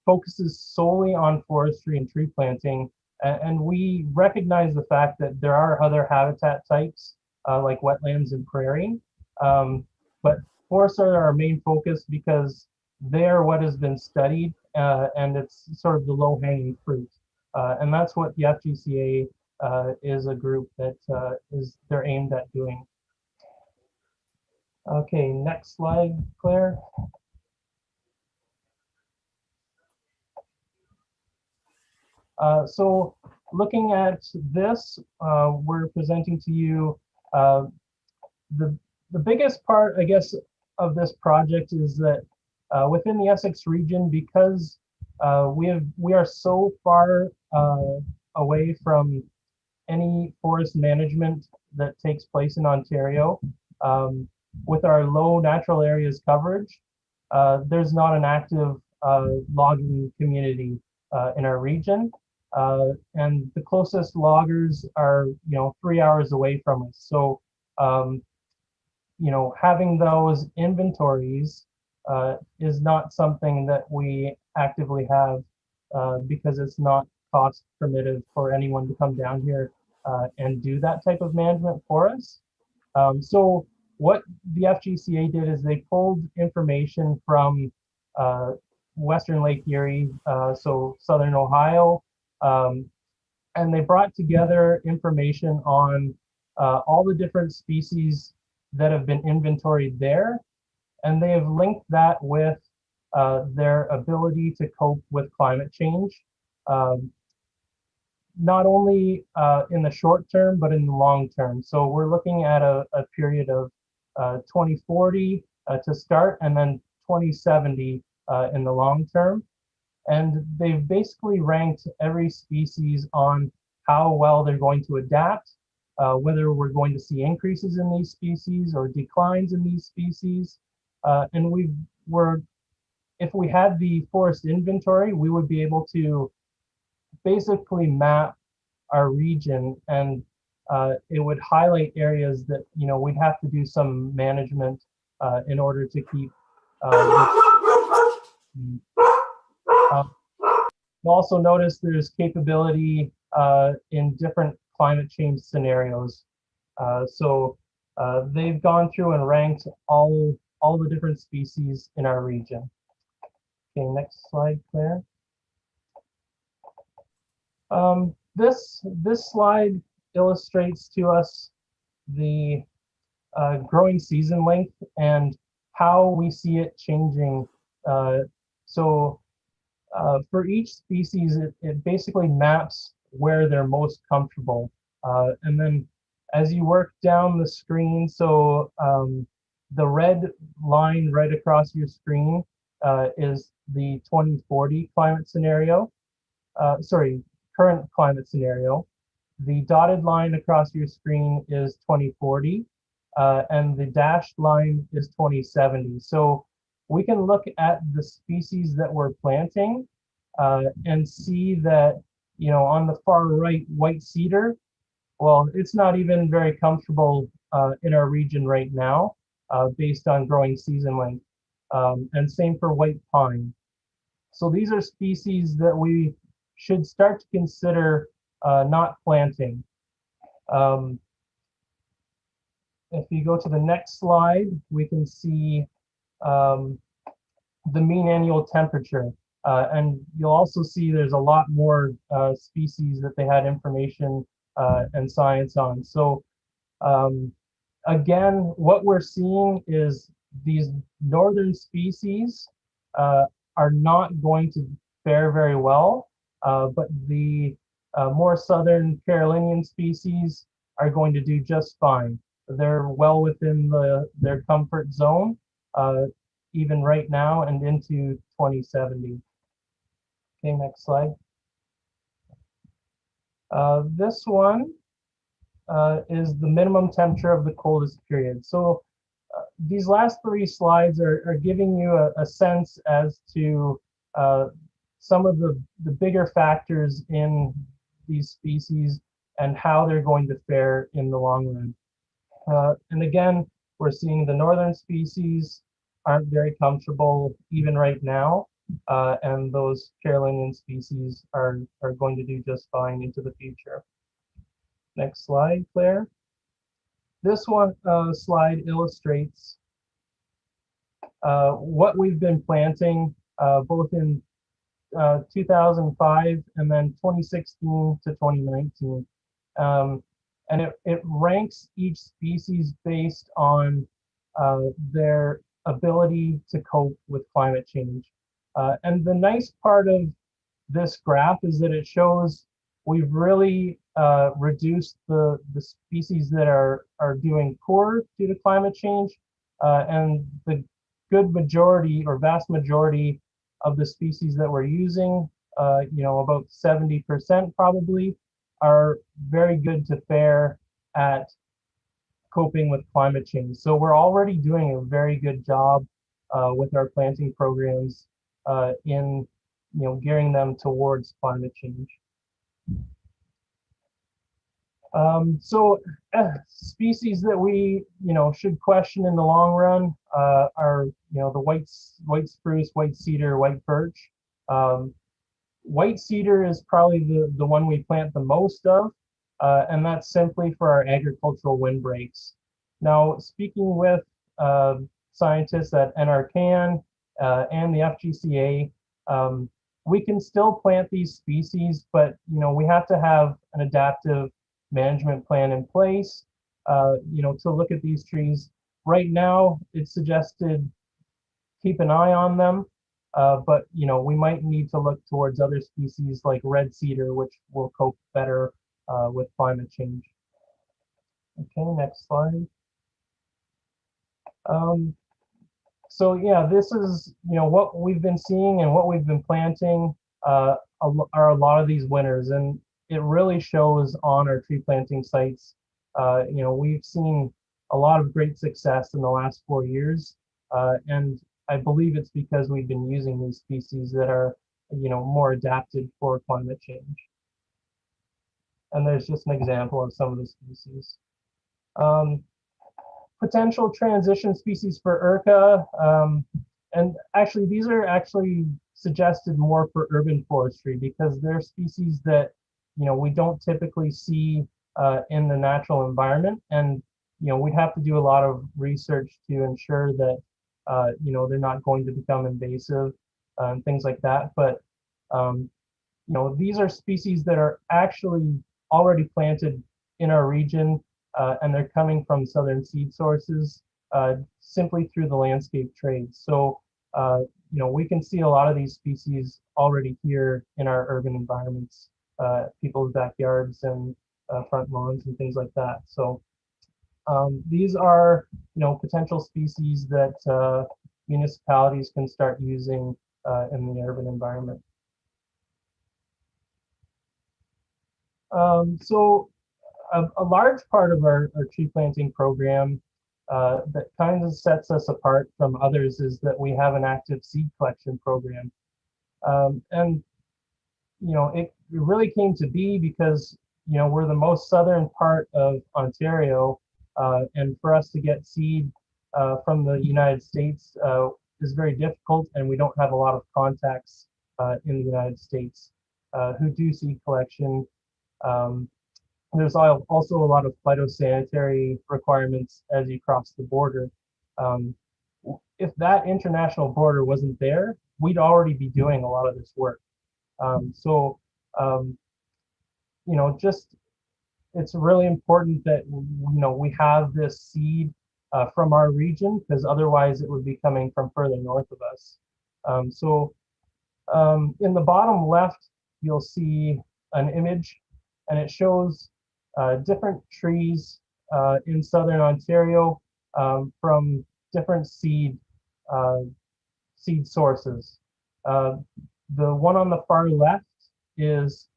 focuses solely on forestry and tree planting, and we recognize the fact that there are other habitat types like wetlands and prairie, but forests are our main focus because they are what has been studied, and it's sort of the low-hanging fruit. And that's what the FGCA is a group that they're aimed at doing. Okay, next slide, Claire. So looking at this, we're presenting to you the biggest part, I guess, of this project is that within the Essex region, because we are so far away from any forest management that takes place in Ontario, with our low natural areas coverage, there's not an active logging community in our region. And the closest loggers are, 3 hours away from us. So, having those inventories is not something that we actively have because it's not cost permitted for anyone to come down here and do that type of management for us. So what the FGCA did is they pulled information from Western Lake Erie, so Southern Ohio, and they brought together information on all the different species that have been inventoried there, and they have linked that with their ability to cope with climate change, not only in the short term, but in the long term. So we're looking at a period of 2040 to start, and then 2070 in the long term. And they've basically ranked every species on how well they're going to adapt, whether we're going to see increases in these species or declines in these species. And if we had the forest inventory, we would be able to basically map our region, and it would highlight areas that we'd have to do some management in order to keep You'll also notice there's capability in different climate change scenarios. They've gone through and ranked all the different species in our region. Okay, next slide, Claire. This slide illustrates to us the growing season length and how we see it changing. For each species, it basically maps where they're most comfortable. And then as you work down the screen, the red line right across your screen is the 2040 climate scenario. Current climate scenario. The dotted line across your screen is 2040, and the dashed line is 2070. So we can look at the species that we're planting and see that, on the far right, white cedar, well, it's not even very comfortable in our region right now based on growing season length. And same for white pine. So these are species that we should start to consider not planting. If you go to the next slide, we can see the mean annual temperature. And you'll also see there's a lot more species that they had information and science on. So again, what we're seeing is these northern species are not going to fare very well, but the more southern Carolinian species are going to do just fine. They're well within their comfort zone, even right now and into 2070. Okay, next slide. This one is the minimum temperature of the coldest period. So these last three slides are giving you a sense as to some of the bigger factors in these species and how they're going to fare in the long run. And again, we're seeing the northern species aren't very comfortable even right now, and those Carolinian species are going to do just fine into the future. Next slide, Claire. This one slide illustrates what we've been planting both in 2005 and then 2016 to 2019. And it ranks each species based on their ability to cope with climate change. And the nice part of this graph is that it shows we've really reduced the species that are doing poor due to climate change, and the good majority or vast majority of the species that we're using, about 70% probably, are very good to fare at coping with climate change. So we're already doing a very good job with our planting programs in gearing them towards climate change. Species that we should question in the long run are the white spruce, white cedar, white birch. White cedar is probably the one we plant the most of, and that's simply for our agricultural windbreaks. Now, speaking with scientists at NRCan and the FGCA, we can still plant these species, but we have to have an adaptive management plan in place to look at these trees. Right now, it's suggested keep an eye on them, but we might need to look towards other species like red cedar, which will cope better with climate change. Okay, next slide. So yeah, this is what we've been seeing and what we've been planting are a lot of these winners, and it really shows on our tree planting sites. We've seen a lot of great success in the last 4 years, and I believe it's because we've been using these species that are more adapted for climate change. And there's just an example of some of the species. Potential transition species for ERCA. And actually, these are actually suggested more for urban forestry because they're species that, we don't typically see in the natural environment. And, we'd have to do a lot of research to ensure that, they're not going to become invasive and things like that. But, these are species that are actually already planted in our region, and they're coming from southern seed sources simply through the landscape trade. So, we can see a lot of these species already here in our urban environments, people's backyards and front lawns and things like that. So these are, potential species that municipalities can start using in the urban environment. So a large part of our tree planting program that kind of sets us apart from others is that we have an active seed collection program. And, it really came to be because, we're the most southern part of Ontario, and for us to get seed from the United States is very difficult, and we don't have a lot of contacts in the United States who do seed collection. There's also a lot of phytosanitary requirements as you cross the border. If that international border wasn't there, we'd already be doing a lot of this work. Just it's really important that we have this seed from our region, because otherwise it would be coming from further north of us. In the bottom left, you'll see an image, and it shows different trees in southern Ontario from different seed sources. The one on the far left is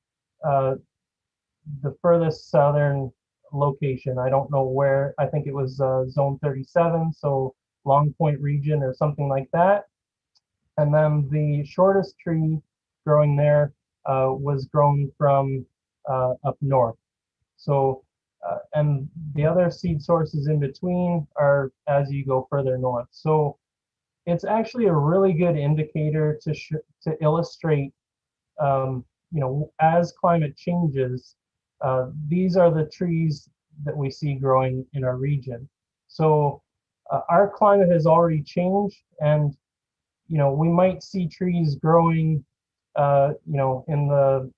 the furthest southern location. I don't know where. I think it was zone 37, so Long Point region or something like that. And then the shortest tree growing there was grown from up north. So, and the other seed sources in between are as you go further north. So it's actually a really good indicator to illustrate, as climate changes, these are the trees that we see growing in our region. So our climate has already changed, and we might see trees growing, in the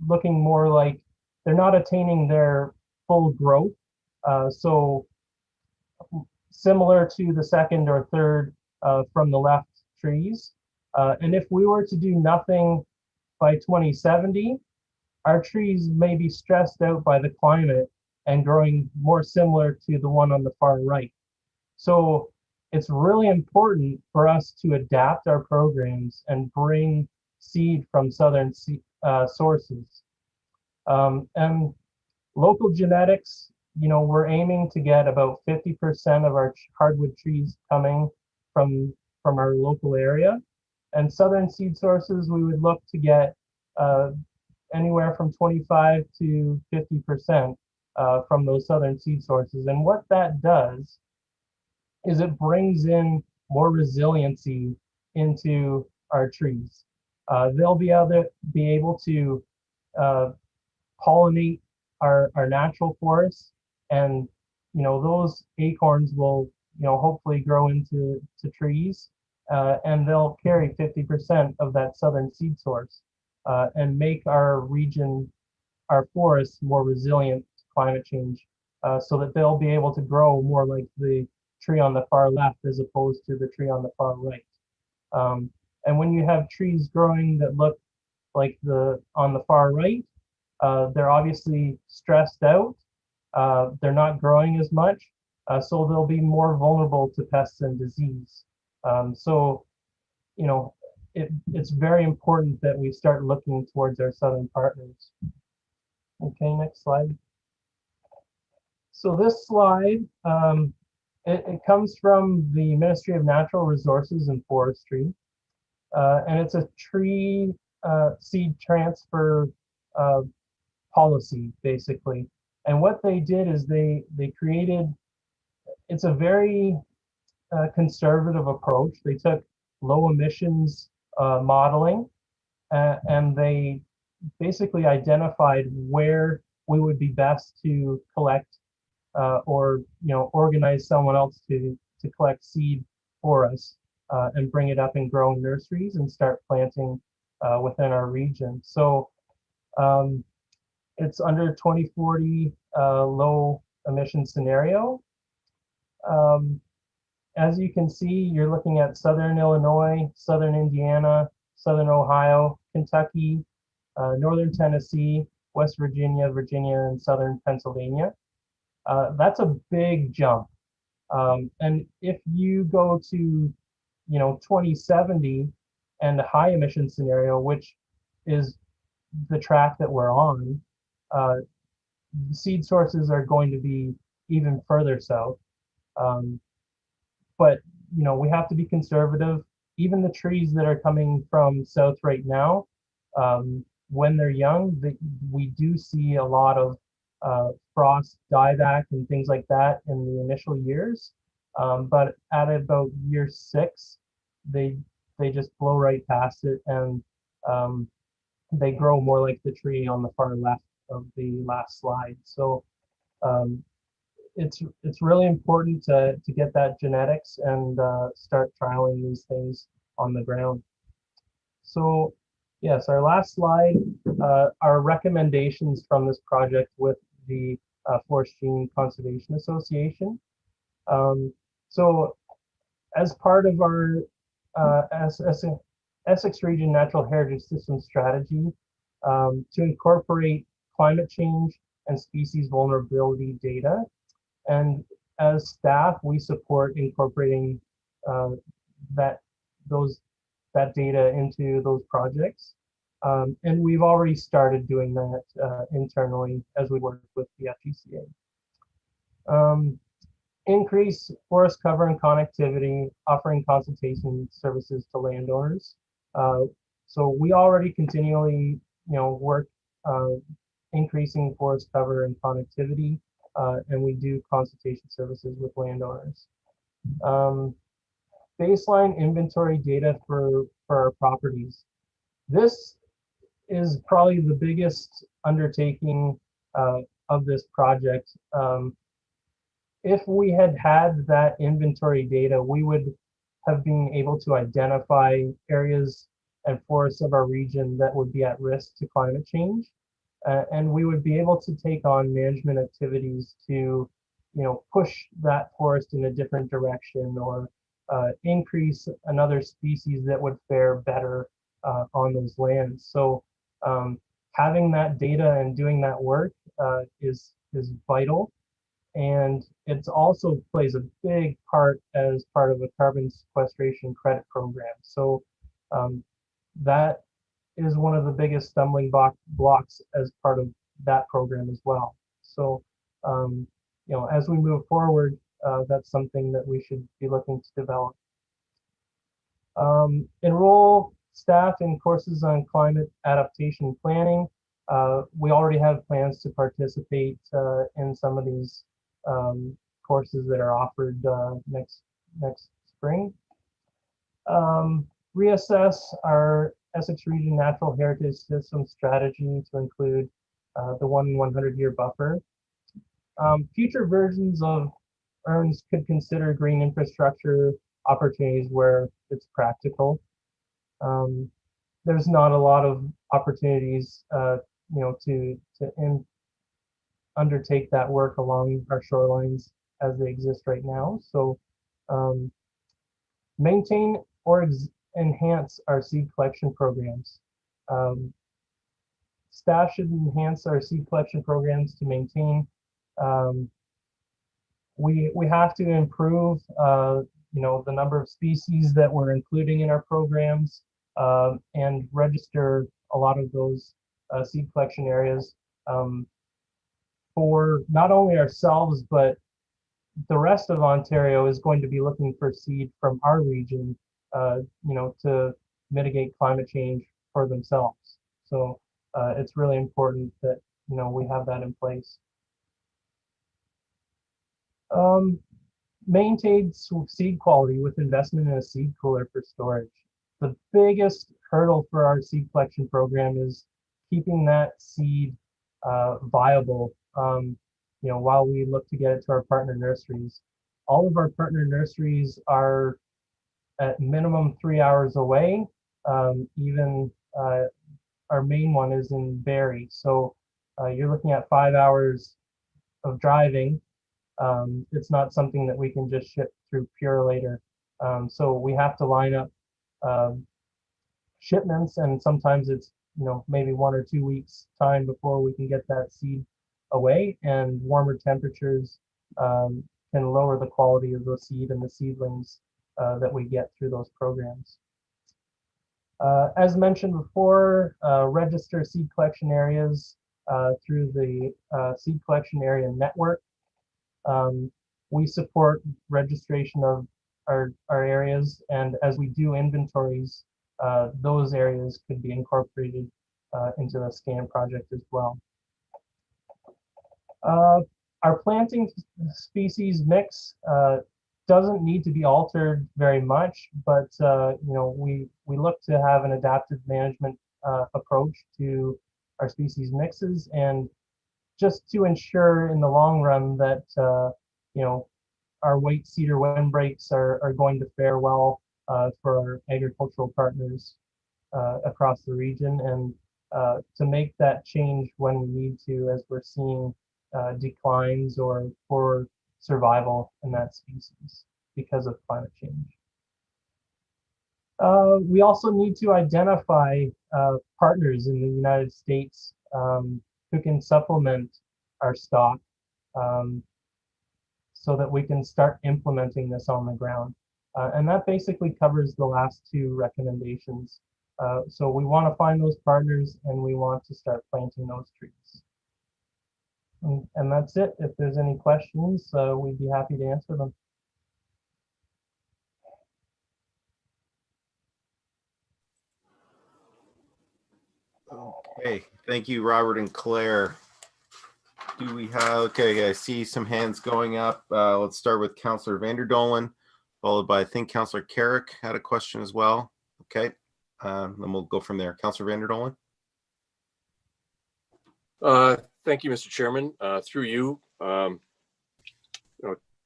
looking more like they're not attaining their full growth. So similar to the second or third from the left trees. And if we were to do nothing by 2070, our trees may be stressed out by the climate and growing more similar to the one on the far right. So it's really important for us to adapt our programs and bring seed from southern sources. And local genetics, we're aiming to get about 50% of our hardwood trees coming from our local area. And southern seed sources, we would look to get anywhere from 25 to 50% from those southern seed sources. And what that does is it brings in more resiliency into our trees. They'll be able to pollinate our natural forests, and those acorns will hopefully grow into trees, and they'll carry 50% of that southern seed source and make our region, our forests, more resilient to climate change, so that they'll be able to grow more like the tree on the far left as opposed to the tree on the far right. And when you have trees growing that look like on the far right, they're obviously stressed out. They're not growing as much, so they'll be more vulnerable to pests and disease. It's very important that we start looking towards our southern partners. Okay, next slide. So this slide, it comes from the Ministry of Natural Resources and Forestry, and it's a tree seed transfer policy, basically. And what they did is they created, it's a very conservative approach. They took low emissions modeling, and they basically identified where we would be best to collect or organize someone else to collect seed for us and bring it up and grow in nurseries and start planting within our region. So it's under 2040 low emission scenario. As you can see, you're looking at Southern Illinois, Southern Indiana, Southern Ohio, Kentucky, Northern Tennessee, West Virginia, and Southern Pennsylvania. That's a big jump. And if you go to 2070 and the high emission scenario, which is the track that we're on, the seed sources are going to be even further south. But we have to be conservative. Even the trees that are coming from south right now, when they're young, we do see a lot of frost dieback and things like that in the initial years. But at about year 6, they just blow right past it, and they grow more like the tree on the far left of the last slide. So it's really important to get that genetics and start trialing these things on the ground. So yes, our last slide, our recommendations from this project with the Forestry Conservation Association. So as part of our Essex Region Natural Heritage System strategy to incorporate climate change and species vulnerability data. And as staff, we support incorporating that data into those projects. And we've already started doing that internally as we work with the FGCA. Increase forest cover and connectivity, offering consultation services to landowners. So we already continually, work increasing forest cover and connectivity, and we do consultation services with landowners. Baseline inventory data for our properties. This is probably the biggest undertaking of this project. If we had that inventory data, we would have been able to identify areas and forests of our region that would be at risk to climate change. And we would be able to take on management activities to, push that forest in a different direction or increase another species that would fare better on those lands. So having that data and doing that work is vital. And it also plays a big part as part of a carbon sequestration credit program. So that is one of the biggest stumbling blocks as part of that program as well. So, as we move forward, that's something that we should be looking to develop. Enroll staff in courses on climate adaptation planning. We already have plans to participate in some of these courses that are offered next spring. Reassess our Essex Region Natural Heritage System strategy to include the 100-year buffer. Future versions of ERNs could consider green infrastructure opportunities where it's practical. There's not a lot of opportunities, to undertake that work along our shorelines as they exist right now. So maintain or enhance our seed collection programs. Staff should enhance our seed collection programs to maintain. We have to improve, the number of species that we're including in our programs and register a lot of those seed collection areas for not only ourselves, but the rest of Ontario is going to be looking for seed from our region, to mitigate climate change for themselves. So it's really important that, we have that in place. maintain seed quality with investment in a seed cooler for storage. The biggest hurdle for our seed collection program is keeping that seed viable, while we look to get it to our partner nurseries. All of our partner nurseries are at minimum 3 hours away. Even our main one is in Barrie. So you're looking at 5 hours of driving. It's not something that we can just ship through Purelator. So we have to line up shipments, and sometimes it's maybe 1 or 2 weeks time before we can get that seed away, and warmer temperatures can lower the quality of the seed and the seedlings that we get through those programs. As mentioned before, register seed collection areas through the seed collection area network. We support registration of our areas, and as we do inventories, those areas could be incorporated into the scan project as well. Our planting species mix doesn't need to be altered very much, but we look to have an adaptive management approach to our species mixes, and just to ensure in the long run that our white cedar windbreaks are going to fare well for our agricultural partners across the region, and to make that change when we need to, as we're seeing declines or poor survival in that species because of climate change. We also need to identify partners in the United States who can supplement our stock so that we can start implementing this on the ground. And that basically covers the last 2 recommendations. So we want to find those partners, and we want to start planting those trees. And that's it. If there's any questions, we'd be happy to answer them. Okay, thank you, Robert and Claire. Do we have, okay, I see some hands going up. Let's start with Councillor Vanderdolen, followed by, I think, Councillor Carrick had a question as well. Okay, then we'll go from there. Councillor Vanderdolen. Thank you, Mr. Chairman. Through you,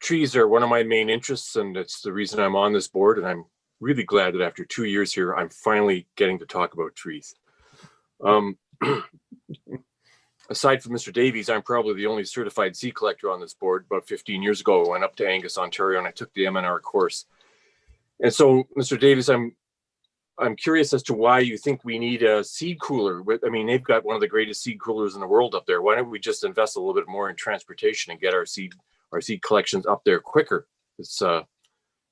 trees are one of my main interests, and it's the reason I'm on this board. And I'm really glad that after 2 years here, I'm finally getting to talk about trees. Aside from Mr. Davies, I'm probably the only certified seed collector on this board. About 15 years ago, I went up to Angus, Ontario, and I took the MNR course. And so, Mr. Davies, I'm curious as to why you think we need a seed cooler. I mean, they've got one of the greatest seed coolers in the world up there. Why don't we just invest a little bit more in transportation and get our seed collections up there quicker? It's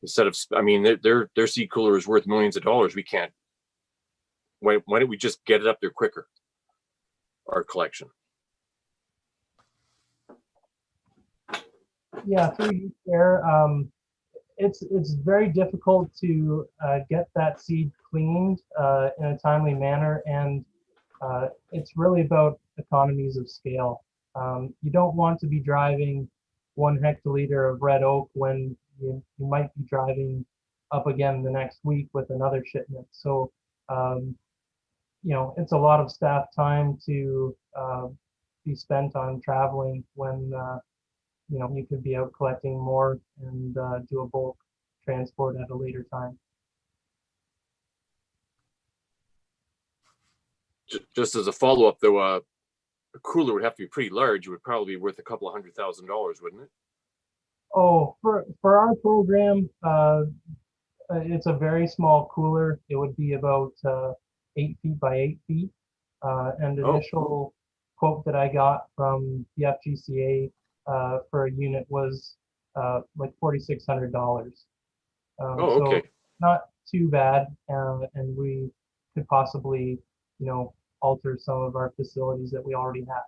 instead of, I mean, their seed cooler is worth millions of dollars. We can't. Why don't we just get it up there quicker? Our collection. Yeah, through you, Chair. It's very difficult to get that seed cleaned in a timely manner, and it's really about economies of scale. You don't want to be driving 1 hectoliter of red oak when you might be driving up again the next week with another shipment. So, it's a lot of staff time to be spent on traveling when you could be out collecting more and do a bulk transport at a later time. Just as a follow-up, though, a cooler would have to be pretty large. It would probably be worth a couple of $100,000, wouldn't it? Oh, for our program, it's a very small cooler. It would be about 8 feet by 8 feet. And the initial quote that I got from the FGCA for a unit was like $4,600. Okay. So not too bad, and we could possibly, alter some of our facilities that we already have.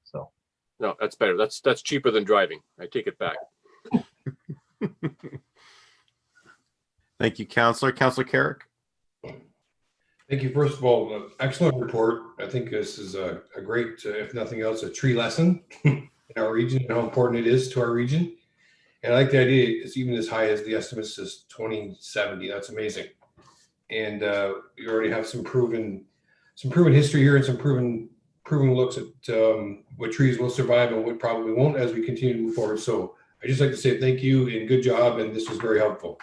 So. No, that's better. That's cheaper than driving. I take it back. Thank you, Councillor. Councillor Carrick. Thank you. First of all, excellent report. I think this is a great, if nothing else, a tree lesson in our region and how important it is to our region. And I like the idea it's even as high as the estimates is 2070. That's amazing. And you already have some proven history here and some proven looks at what trees will survive and what probably won't as we continue to move forward. So I just like to say thank you and good job. And this was very helpful.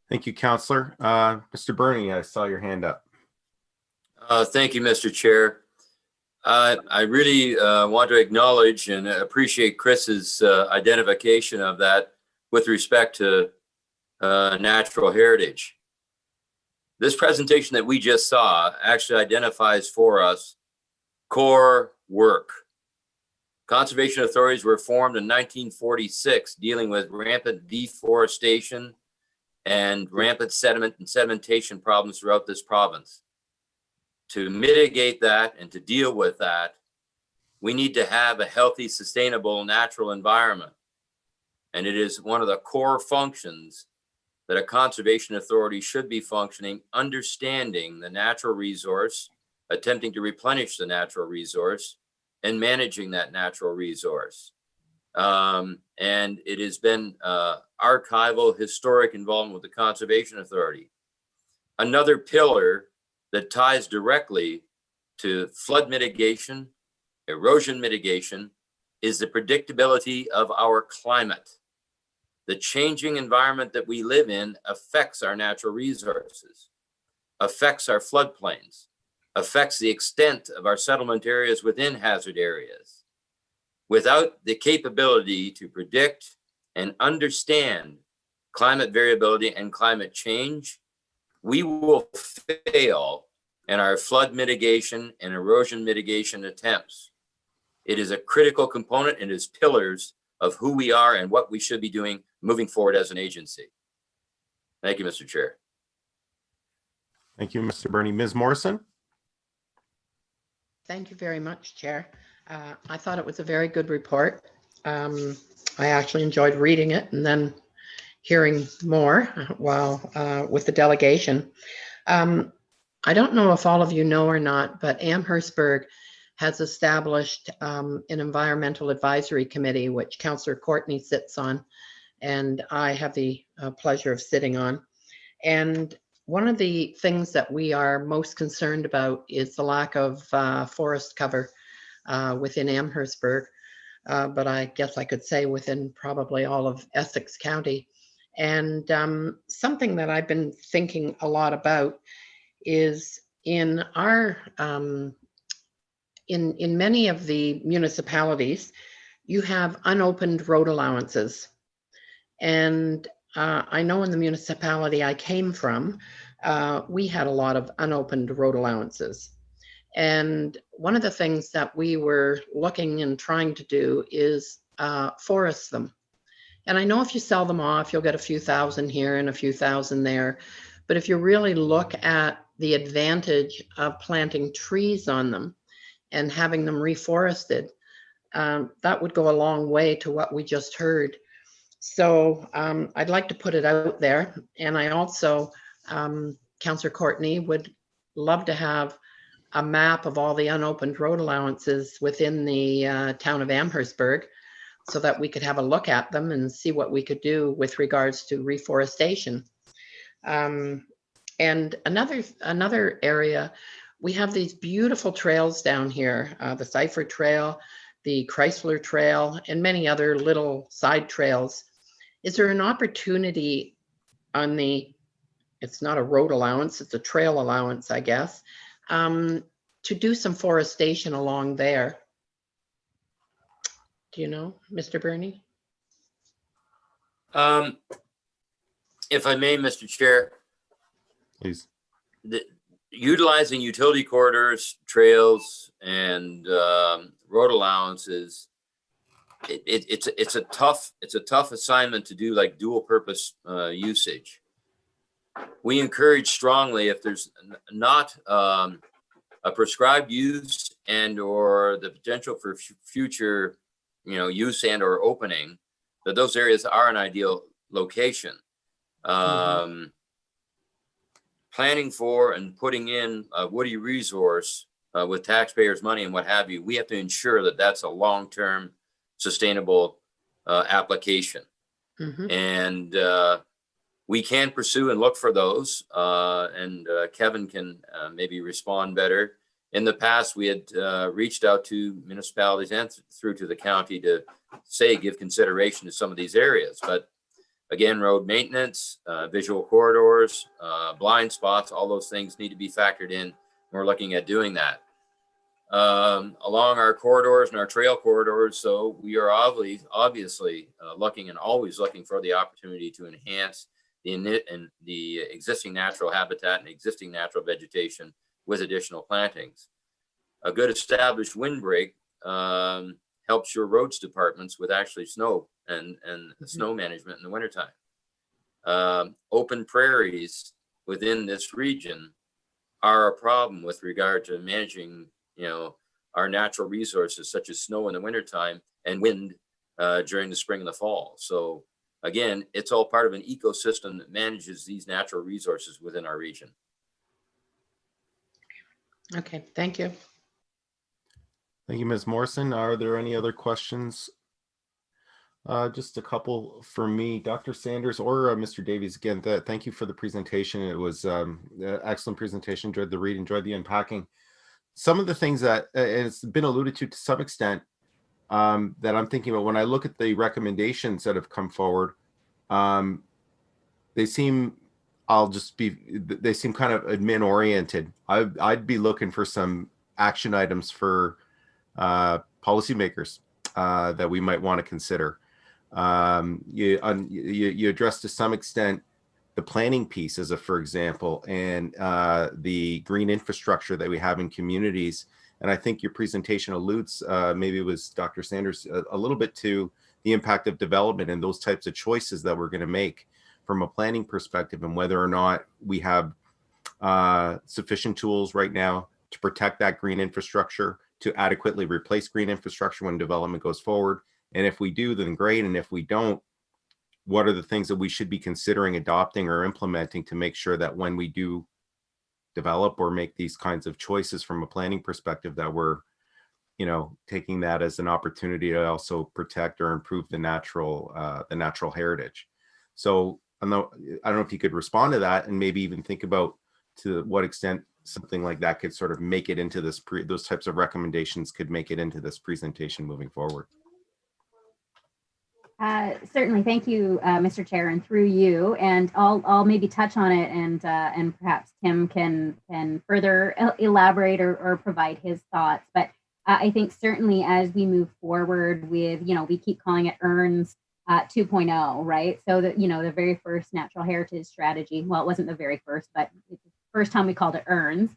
Thank you, Councillor. Mr. Bernie, I saw your hand up. Thank you, Mr. Chair. I really want to acknowledge and appreciate Chris's identification of that with respect to natural heritage. This presentation that we just saw actually identifies for us core work. Conservation authorities were formed in 1946, dealing with rampant deforestation and rampant sediment and sedimentation problems throughout this province. To mitigate that and to deal with that, we need to have a healthy, sustainable, natural environment. And it is one of the core functions that a conservation authority should be functioning, understanding the natural resource, attempting to replenish the natural resource, and managing that natural resource. And it has been archival, historic involvement with the Conservation Authority. Another pillar that ties directly to flood mitigation, erosion mitigation, is the predictability of our climate. The changing environment that we live in affects our natural resources, affects our floodplains, affects the extent of our settlement areas within hazard areas. Without the capability to predict and understand climate variability and climate change, we will fail in our flood mitigation and erosion mitigation attempts. It is a critical component and is pillars of who we are and what we should be doing moving forward as an agency. Thank you, Mr. Chair. Thank you, Mr. Bernie. Ms. Morrison? Thank you very much, Chair. I thought it was a very good report. I actually enjoyed reading it and then hearing more while with the delegation. I don't know if all of you know or not, but Amherstburg has established an environmental advisory committee, which Councillor Courtney sits on, and I have the pleasure of sitting on. And one of the things that we are most concerned about is the lack of forest cover within Amherstburg, but I guess I could say within probably all of Essex County. And something that I've been thinking a lot about is in our in many of the municipalities, you have unopened road allowances. And I know in the municipality I came from, we had a lot of unopened road allowances. And one of the things that we were looking and trying to do is forest them. And I know if you sell them off, you'll get a few thousand here and a few thousand there. But if you really look at the advantage of planting trees on them and having them reforested, that would go a long way to what we just heard. So I'd like to put it out there. And I also, Councillor Courtney, would love to have a map of all the unopened road allowances within the town of Amherstburg so that we could have a look at them and see what we could do with regards to reforestation. And another area, we have these beautiful trails down here, the Cypher Trail, the Chrysler Trail, and many other little side trails. Is there an opportunity on the, it's not a road allowance, it's a trail allowance, I guess, to do some forestation along there? Do you know, Mr. Bernie? If I may, Mr. Chair. Please. Utilizing utility corridors, trails, and road allowances, it's a tough assignment to do, like dual purpose usage. We encourage strongly, if there's not a prescribed use and or the potential for future use and or opening, that those areas are an ideal location. Planning for and putting in a woody resource with taxpayers' money and what have you, we have to ensure that that's a long-term sustainable application. Mhm. And we can pursue and look for those. And Kevin can maybe respond better. In the past, we had reached out to municipalities and through to the county to say, give consideration to some of these areas. But again, road maintenance, visual corridors, blind spots, all those things need to be factored in. We're looking at doing that. Along our corridors and our trail corridors. So we are obviously looking and always looking for the opportunity to enhance the existing natural habitat and existing natural vegetation with additional plantings. A good established windbreak helps your roads departments with actually snow and snow management in the wintertime. Open prairies within this region are a problem with regard to managing, our natural resources such as snow in the wintertime and wind during the spring and the fall. So again, it's all part of an ecosystem that manages these natural resources within our region. Okay, thank you. Thank you, Ms. Morrison. Are there any other questions? Just a couple for me, Dr. Sanders or Mr. Davies. Again, thank you for the presentation. It was excellent presentation. Enjoyed the read, enjoyed the unpacking. Some of the things that it's been alluded to some extent that I'm thinking about when I look at the recommendations that have come forward, they seem, they seem kind of admin oriented. I'd be looking for some action items for policymakers that we might want to consider. You addressed to some extent the planning piece as for example, and the green infrastructure that we have in communities. And I think your presentation alludes, maybe it was Dr. Sanders, a little bit to the impact of development and those types of choices that we're going to make from a planning perspective, and whether or not we have sufficient tools right now to protect that green infrastructure, to adequately replace green infrastructure when development goes forward. And if we do, then great. And if we don't, what are the things that we should be considering adopting or implementing to make sure that when we do develop or make these kinds of choices from a planning perspective, that we're, taking that as an opportunity to also protect or improve the natural heritage. So I don't know if you could respond to that and maybe even think about to what extent something like that could sort of make it into this, those types of recommendations could make it into this presentation moving forward. Certainly, thank you, Mr. Chair, and through you. And I'll maybe touch on it, and perhaps Tim can further elaborate or provide his thoughts. But I think certainly as we move forward with, we keep calling it EARNS 2.0, right? So that the very first natural heritage strategy. Well, it wasn't the very first, but it's the first time we called it EARNS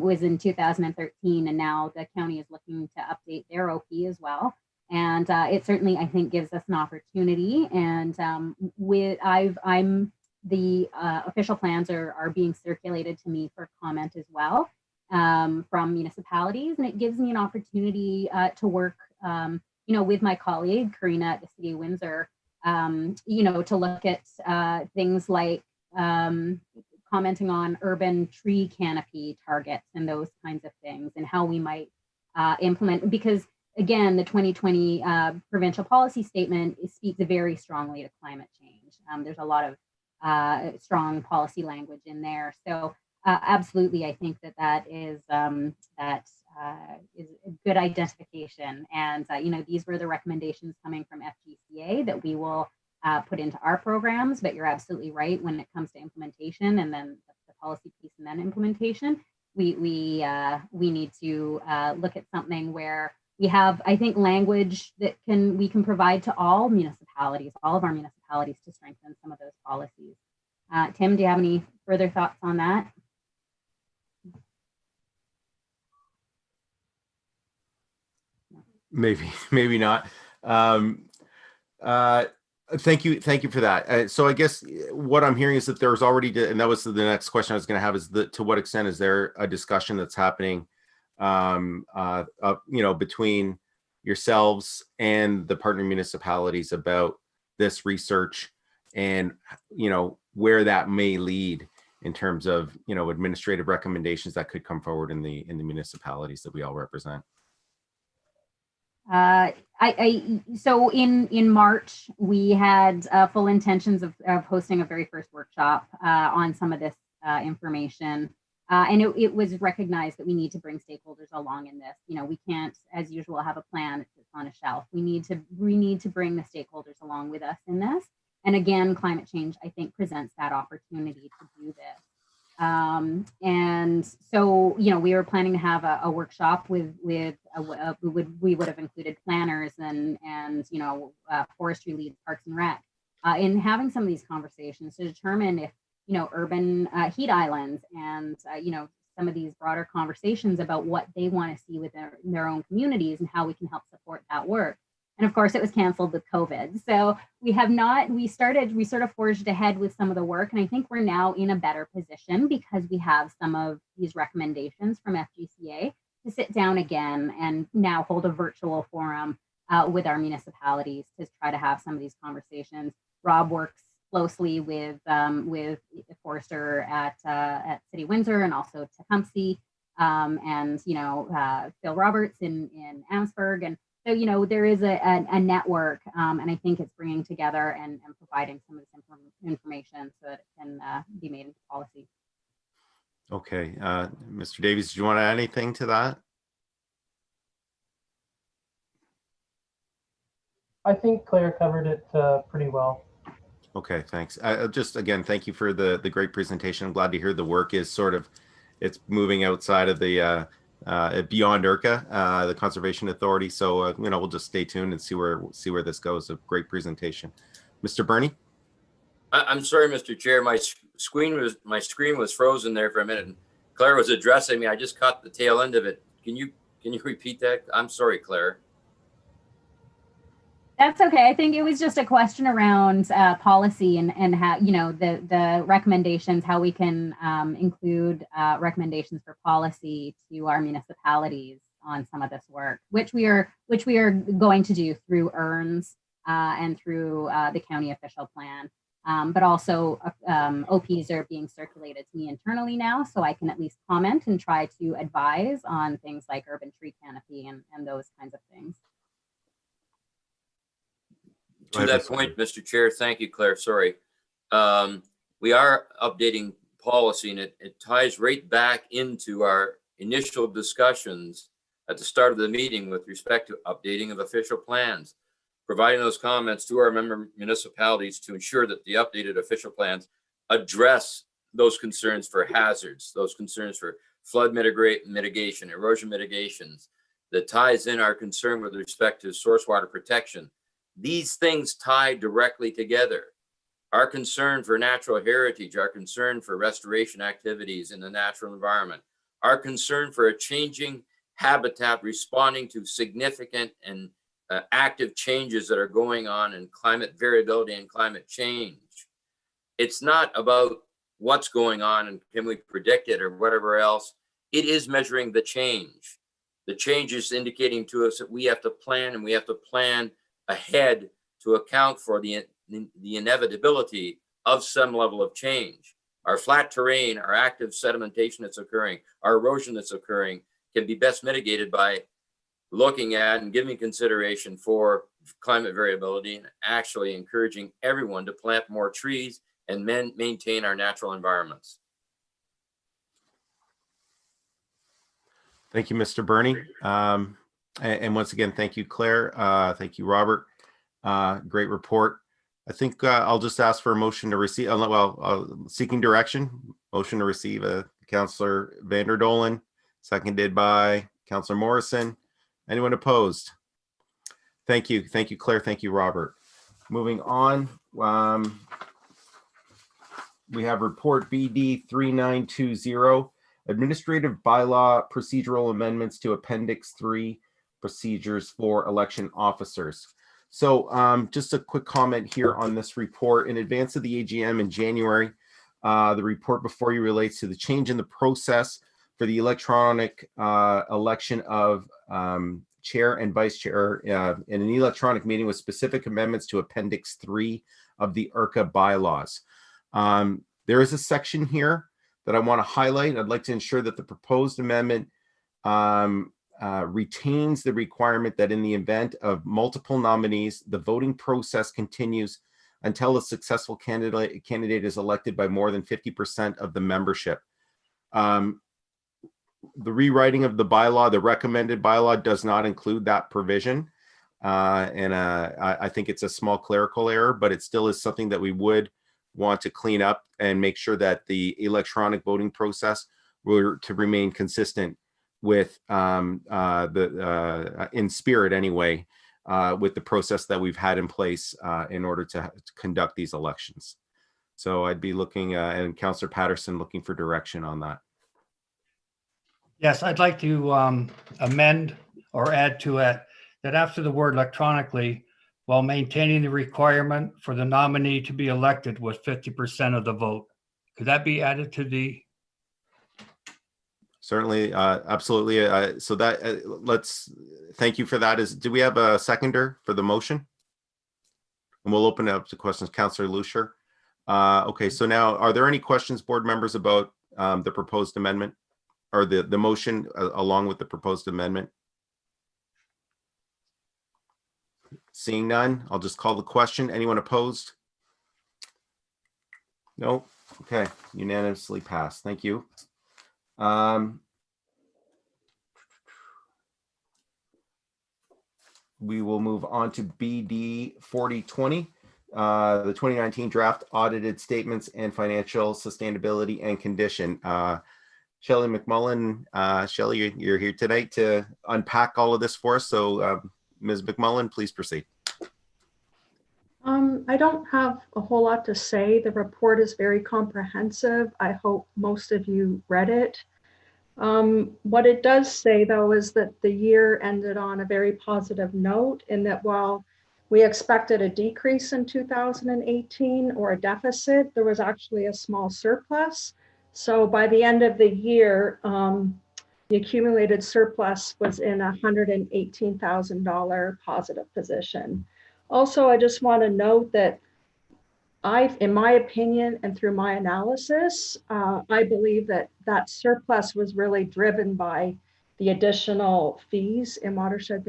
was in 2013, and now the county is looking to update their OP as well. And it certainly, I think, gives us an opportunity. And I'm the official plans are being circulated to me for comment as well from municipalities, and it gives me an opportunity to work, with my colleague Karina at the City of Windsor, to look at things like commenting on urban tree canopy targets and those kinds of things, and how we might implement, because again, the 2020 provincial policy statement speaks very strongly to climate change. There's a lot of strong policy language in there. So absolutely, I think that is a good identification. And these were the recommendations coming from FGCA that we will put into our programs. But you're absolutely right when it comes to implementation, and then the policy piece and then implementation. We need to look at something where we have, I think, language that we can provide to all municipalities, all of our municipalities, to strengthen some of those policies. Tim, do you have any further thoughts on that? Maybe not. Thank you for that. So I guess what I'm hearing is that there's already, and that was the next question I was going to have, is to what extent is there a discussion that's happening between yourselves and the partner municipalities about this research, and where that may lead in terms of administrative recommendations that could come forward in the municipalities that we all represent. So in March, we had full intentions of hosting a very first workshop on some of this information. And it was recognized that we need to bring stakeholders along in this. You know, we can't, as usual, have a plan that sits on a shelf. We need to bring the stakeholders along with us in this. And again, climate change, I think, presents that opportunity to do this. And so, you know, we were planning to have a workshop we would have included planners and you know, forestry leads, parks and rec, in having some of these conversations to determine if, you know, urban heat islands and, you know, some of these broader conversations about what they want to see within their own communities and how we can help support that work. And of course, it was canceled with COVID. So we sort of forged ahead with some of the work. And I think we're now in a better position because we have some of these recommendations from FGCA to sit down again and now hold a virtual forum with our municipalities to try to have some of these conversations. Rob works closely with Forester at City Windsor and also Tecumseh, and, you know, Phil Roberts in Amherstburg. And so, you know, there is a network, and I think it's bringing together and providing some of this information so that it can be made into policy. Okay, Mr. Davies, do you want to add anything to that? I think Claire covered it pretty well. Okay, thanks. Just again, thank you for the great presentation. I'm glad to hear the work is sort of, it's moving outside of the beyond ERCA, the Conservation Authority. So you know, we'll just stay tuned and see where this goes. A great presentation, Mr. Burney. I'm sorry, Mr. Chair. My screen was frozen there for a minute, and Claire was addressing me. I just caught the tail end of it. Can you repeat that? I'm sorry, Claire. That's okay. I think it was just a question around policy and how, you know, the recommendations, how we can include recommendations for policy to our municipalities on some of this work, which we are going to do through EARNs and through the county official plan. But also OPs are being circulated to me internally now, so I can at least comment and try to advise on things like urban tree canopy and those kinds of things. To that point, Mr. Chair, thank you, Claire. Sorry. We are updating policy, and it ties right back into our initial discussions at the start of the meeting with respect to updating of official plans, providing those comments to our member municipalities to ensure that the updated official plans address those concerns for hazards, those concerns for flood mitigation, erosion mitigations, that ties in our concern with respect to source water protection. These things tie directly together. Our concern for natural heritage, our concern for restoration activities in the natural environment, our concern for a changing habitat responding to significant and active changes that are going on in climate variability and climate change. It's not about what's going on and can we predict it or whatever else. It is measuring the change. The change is indicating to us that we have to plan, and we have to plan ahead to account for the inevitability of some level of change. Our flat terrain, our active sedimentation that's occurring, our erosion that's occurring can be best mitigated by looking at and giving consideration for climate variability and actually encouraging everyone to plant more trees and maintain our natural environments. Thank you, Mr. Burney. And once again, thank you, Claire. Thank you, Robert. Great report. I think I'll just ask for a motion to receive, seeking direction, motion to receive Councillor Vanderdolen, seconded by Councillor Morrison. Anyone opposed? Thank you. Thank you, Claire. Thank you, Robert. Moving on. We have report BD 3920, Administrative Bylaw Procedural Amendments to Appendix 3, Procedures for Election Officers. So just a quick comment here on this report. In advance of the AGM in January, the report before you relates to the change in the process for the electronic election of chair and vice chair in an electronic meeting with specific amendments to Appendix 3 of the ERCA bylaws. There is a section here that I want to highlight. I'd like to ensure that the proposed amendment retains the requirement that in the event of multiple nominees, the voting process continues until a successful candidate is elected by more than 50% of the membership. The rewriting of the bylaw, the recommended bylaw, does not include that provision. I think it's a small clerical error, but it still is something that we would want to clean up and make sure that the electronic voting process were to remain consistent with in spirit anyway, with the process that we've had in place in order to conduct these elections. So I'd be looking, and Councillor Patterson looking for direction on that. Yes, I'd like to amend or add to it that after the word electronically, while maintaining the requirement for the nominee to be elected with 50% of the vote. Could that be added to the? Certainly, absolutely. So that let's thank you for that. Do we have a seconder for the motion? And we'll open it up to questions. Councillor Lucier. Okay, so now are there any questions, board members, about the proposed amendment or the motion along with the proposed amendment? Seeing none, I'll just call the question. Anyone opposed? No. Okay, unanimously passed. Thank you. We will move on to BD 4020, the 2019 draft audited statements and financial sustainability and condition. Shelley McMullen, Shelley, you're here tonight to unpack all of this for us. So Ms. McMullen, please proceed. I don't have a whole lot to say. The report is very comprehensive. I hope most of you read it. What it does say, though, is that the year ended on a very positive note in that while we expected a decrease in 2018 or a deficit, there was actually a small surplus. So by the end of the year, the accumulated surplus was in a $118,000 positive position. Also, I just want to note that in my opinion, and through my analysis, I believe that that surplus was really driven by the additional fees in watershed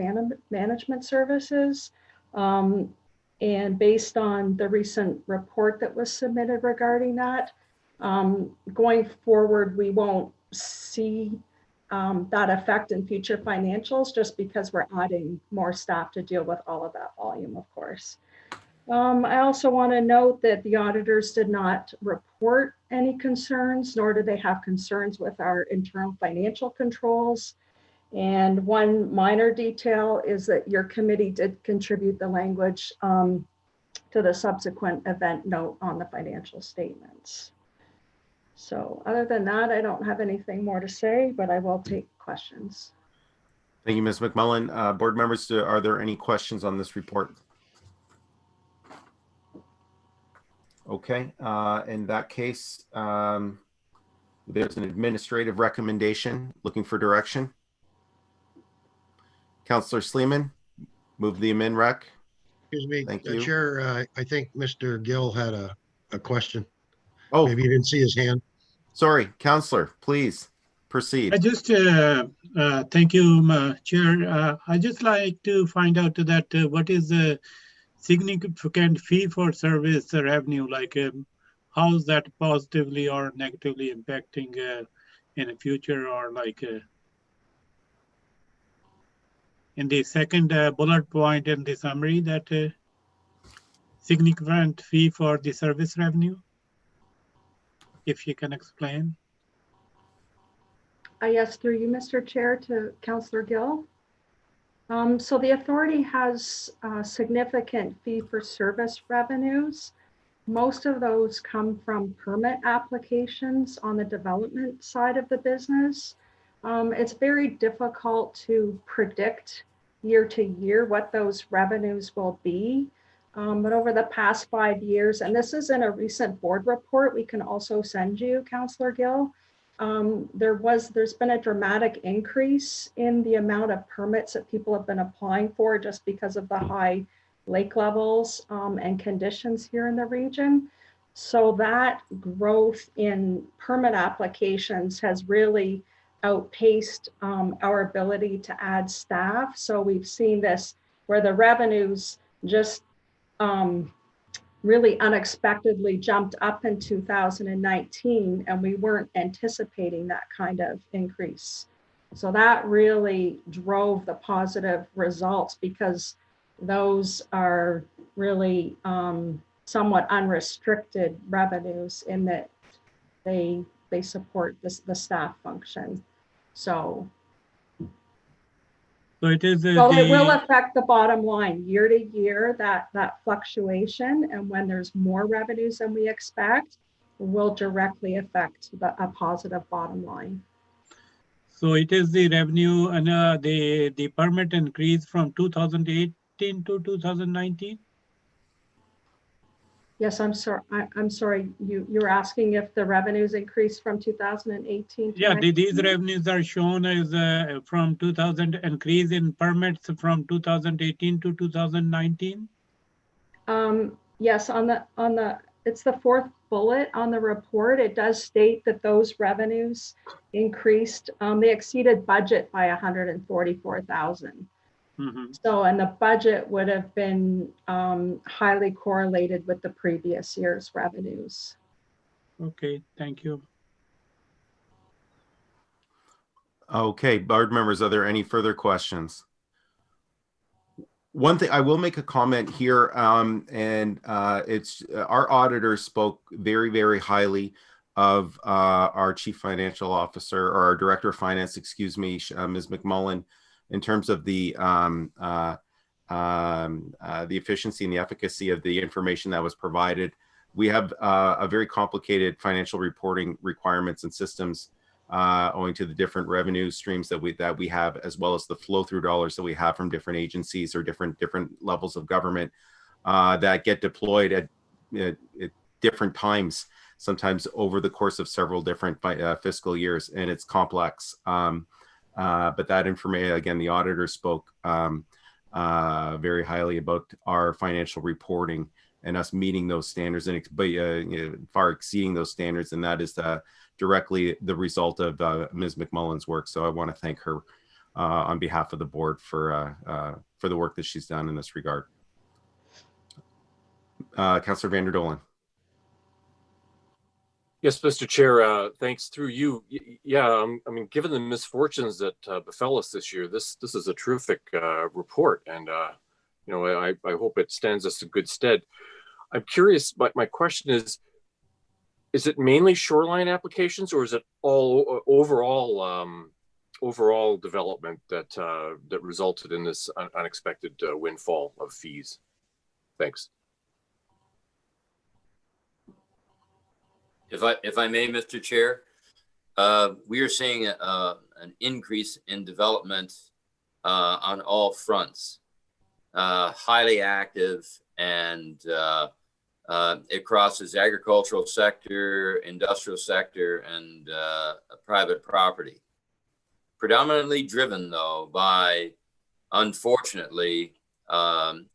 management services. And based on the recent report that was submitted regarding that, going forward, we won't see that effect in future financials just because we're adding more staff to deal with all of that volume, of course. I also want to note that the auditors did not report any concerns, nor did they have concerns with our internal financial controls. And one minor detail is that your committee did contribute the language to the subsequent event note on the financial statements. So other than that, I don't have anything more to say, but I will take questions. Thank you, Ms. McMullen. Board members, are there any questions on this report? Okay, in that case, there's an administrative recommendation looking for direction. Councillor Sleeman, move the amend rec. Excuse me, Thank you. Chair, I think Mr. Gill had a question. Oh, maybe you didn't see his hand. Sorry, Councillor, please proceed. I just thank you, Chair. I just like to find out that what is the significant fee for service revenue, like how is that positively or negatively impacting in the future, or like in the second bullet point in the summary, that significant fee for the service revenue, if you can explain. Yes, through you, Mr. Chair, to Councillor Gill. So the authority has significant fee for service revenues. Most of those come from permit applications on the development side of the business. It's very difficult to predict year to year what those revenues will be. But over the past 5 years, and this is in a recent board report, we can also send you, Councillor Gill, there's been a dramatic increase in the amount of permits that people have been applying for just because of the high lake levels and conditions here in the region. So that growth in permit applications has really outpaced our ability to add staff. So we've seen this where the revenues just really unexpectedly jumped up in 2019, and we weren't anticipating that kind of increase. So that really drove the positive results, because those are really somewhat unrestricted revenues in that they support the staff function. So it is it will affect the bottom line year to year, that fluctuation, and when there's more revenues than we expect, will directly affect a positive bottom line. So it is the revenue and the permit increase from 2018 to 2019. Yes, I'm sorry. I'm sorry. You're asking if the revenues increased from 2018 to Yeah, 19? these revenues are shown as from 2000 increase in permits from 2018 to 2019. Yes, on the it's the fourth bullet on the report. It does state that those revenues increased. They exceeded budget by 144,000. So, and the budget would have been highly correlated with the previous year's revenues. Okay, thank you. Okay, board members, are there any further questions? One thing, I will make a comment here, it's our auditor spoke very, very highly of our chief financial officer, or our director of finance, excuse me, Ms. McMullen, in terms of the efficiency and the efficacy of the information that was provided. We have a very complicated financial reporting requirements and systems owing to the different revenue streams that we have, as well as the flow through dollars that we have from different agencies or different levels of government that get deployed at different times, sometimes over the course of several different fiscal years, and it's complex. But that information, again, the auditor spoke very highly about our financial reporting and us meeting those standards and far exceeding those standards, and that is directly the result of Ms. McMullen's work. So I want to thank her on behalf of the board for the work that she's done in this regard. Councillor Van der Dolen. Yes, Mr. Chair, thanks through you. Yeah, I mean, given the misfortunes that befell us this year, this is a terrific report, and you know, I hope it stands us in good stead. I'm curious, but my question is it mainly shoreline applications, or is it all overall development that resulted in this unexpected windfall of fees? Thanks. If I may, Mr. Chair, we are seeing an increase in development on all fronts, highly active, and it crosses agricultural sector, industrial sector, and private property. Predominantly driven, though, by, unfortunately,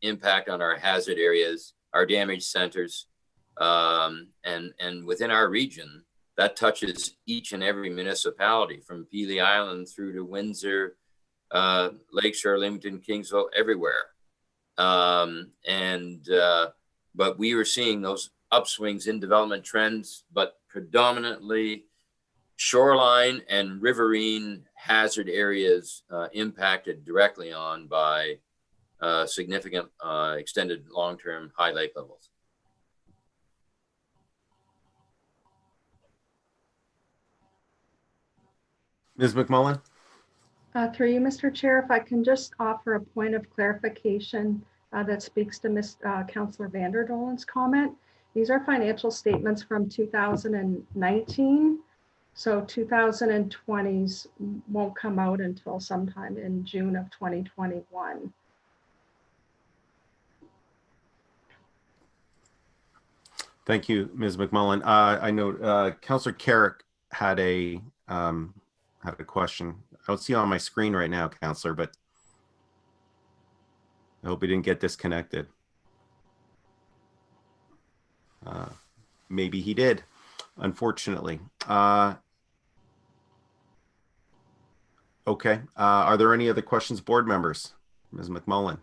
impact on our hazard areas, our damaged centers, and within our region, that touches each and every municipality from Pelee Island through to Windsor, Lakeshore, Leamington, Kingsville, everywhere. But we were seeing those upswings in development trends, but predominantly shoreline and riverine hazard areas impacted directly on by significant extended long-term high lake levels. Ms. McMullen? Through you, Mr. Chair, if I can just offer a point of clarification that speaks to Councillor Van der Dolen's comment. These are financial statements from 2019. So 2020s won't come out until sometime in June of 2021. Thank you, Ms. McMullen. I know Councillor Carrick had a question. I don't see it on my screen right now, Councillor, but I hope he didn't get disconnected. Maybe he did, unfortunately. Okay. Are there any other questions, board members? Ms. McMullen?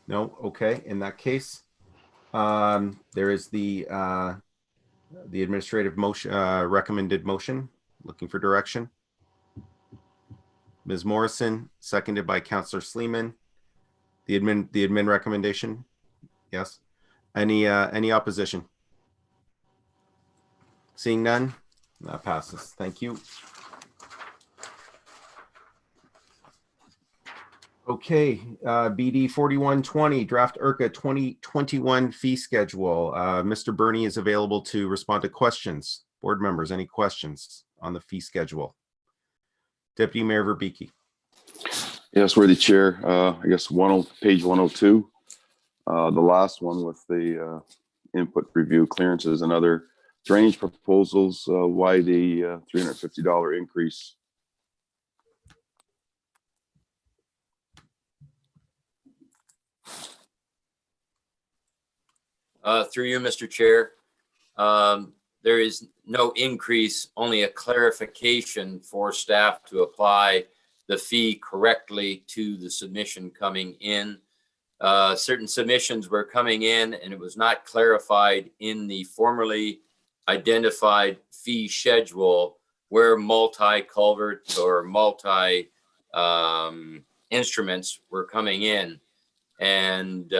No? Okay. In that case, there is the administrative motion, recommended motion. Looking for direction. Ms. Morrison, seconded by Councillor Sleeman. The admin recommendation. Yes. Any opposition? Seeing none, that passes. Thank you. Okay, BD 4120, draft ERCA 2021 fee schedule. Mr. Burney is available to respond to questions. Board members, any questions on the fee schedule? Deputy Mayor Verbeke. Yes, worthy chair. I guess page 102, the last one with the input review clearances and other drainage proposals. Why the $350 increase? Through you, Mr. Chair. There is no increase, only a clarification for staff to apply the fee correctly to the submission coming in. Certain submissions were coming in and it was not clarified in the formerly identified fee schedule where multi-culverts or multi instruments were coming in. And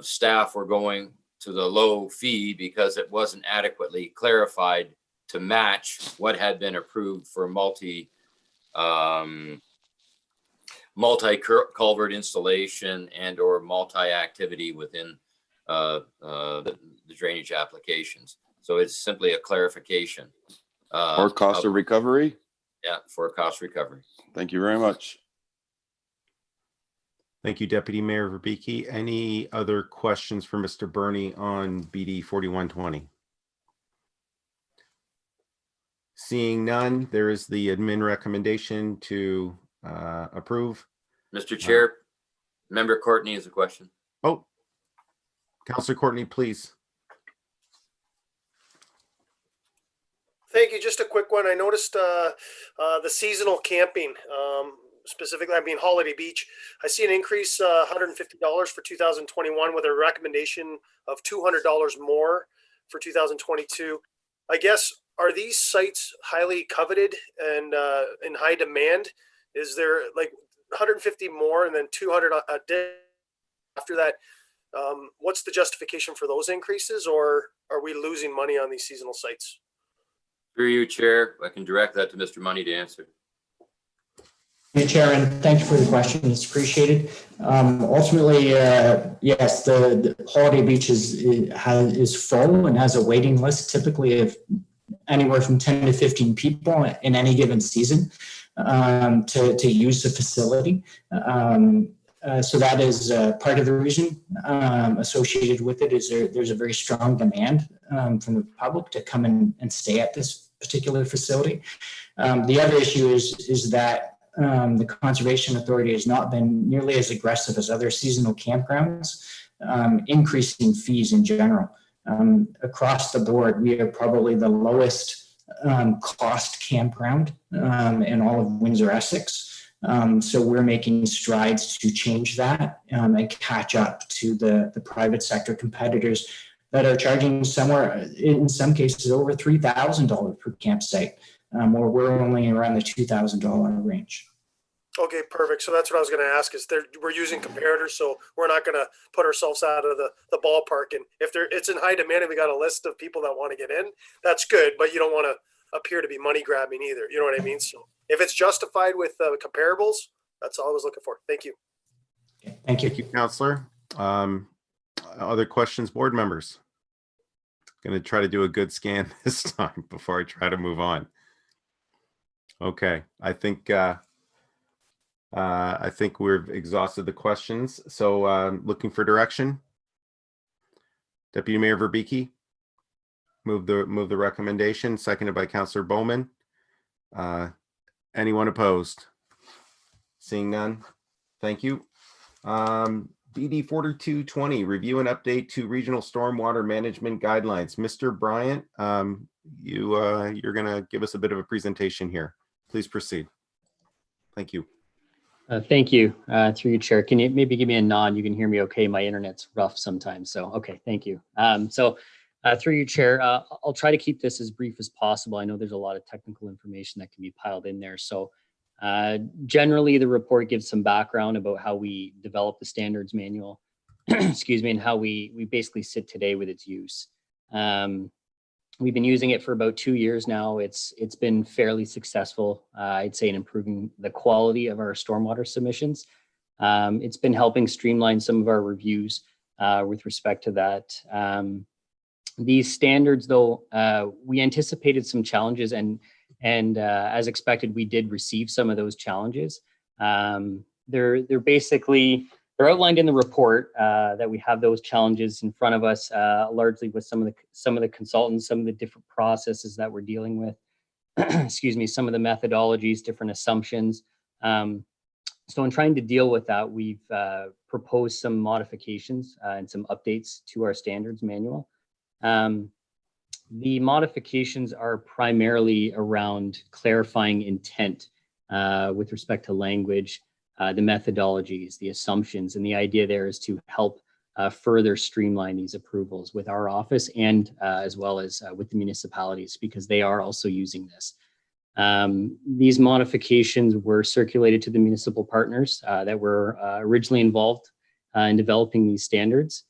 staff were going to the low fee because it wasn't adequately clarified to match what had been approved for multi-culvert installation and or multi-activity within the drainage applications. So it's simply a clarification. Or cost of recovery? Yeah, for cost recovery. Thank you very much. Thank you, Deputy Mayor Verbeke. Any other questions for Mr. Burney on BD 4120? Seeing none, there is the admin recommendation to approve. Mr. Chair, Member Courtney has a question. Oh, Councillor Courtney, please. Thank you. Just a quick one. I noticed the seasonal camping, specifically, I mean, Holiday Beach. I see an increase, $150 for 2021 with a recommendation of $200 more for 2022. I guess, are these sites highly coveted and in high demand? Is there like 150 more and then 200 a day after that? What's the justification for those increases, or are we losing money on these seasonal sites? Through you, Chair, I can direct that to Mr. Money to answer. Hey, Chair, and thank you for the question. It's appreciated. Ultimately, yes, the Holiday Beach is full and has a waiting list, typically of anywhere from 10 to 15 people in any given season to use the facility. So that is part of the reason associated with it. Is there's a very strong demand from the public to come in and stay at this particular facility. The other issue is that the Conservation Authority has not been nearly as aggressive as other seasonal campgrounds, increasing fees in general. Across the board, we are probably the lowest cost campground in all of Windsor, Essex. So we're making strides to change that and catch up to the private sector competitors that are charging somewhere, in some cases, over $3,000 per campsite, or we're only around the $2,000 range. Okay, perfect. So that's what I was going to ask. Is we're using comparators, so we're not going to put ourselves out of the ballpark. And if it's in high demand and we got a list of people that want to get in, that's good. But you don't want to appear to be money grabbing either. You know what I mean? So if it's justified with comparables, that's all I was looking for. Thank you. Okay, thank you. Thank you, Councillor. Other questions, board members? Going to try to do a good scan this time before I try to move on. Okay, I think we've exhausted the questions. So looking for direction. Deputy Mayor Verbeke, move the recommendation, seconded by Councillor Bowman. Anyone opposed? Seeing none, thank you. BD 4220, review and update to regional stormwater management guidelines. Mr. Bryant, you're going to give us a bit of a presentation here. please proceed. Thank you. Thank you. Through you, Chair. Can you maybe give me a nod? You can hear me okay. My internet's rough sometimes. So, okay, thank you. Through you, Chair, I'll try to keep this as brief as possible. I know there's a lot of technical information that can be piled in there. So generally, the report gives some background about how we develop the standards manual, excuse me, and how we basically sit today with its use. We've been using it for about 2 years now. It's been fairly successful, I'd say, in improving the quality of our stormwater submissions. It's been helping streamline some of our reviews with respect to that. These standards, though, we anticipated some challenges, and as expected, we did receive some of those challenges. They're outlined in the report that we have those challenges in front of us, largely with some of the consultants, some of the different processes that we're dealing with. Excuse me, some of the methodologies, different assumptions. So in trying to deal with that, we've proposed some modifications and some updates to our standards manual. The modifications are primarily around clarifying intent with respect to language, the methodologies, the assumptions, and the idea there is to help further streamline these approvals with our office and as well as with the municipalities, because they are also using this. These modifications were circulated to the municipal partners that were originally involved in developing these standards.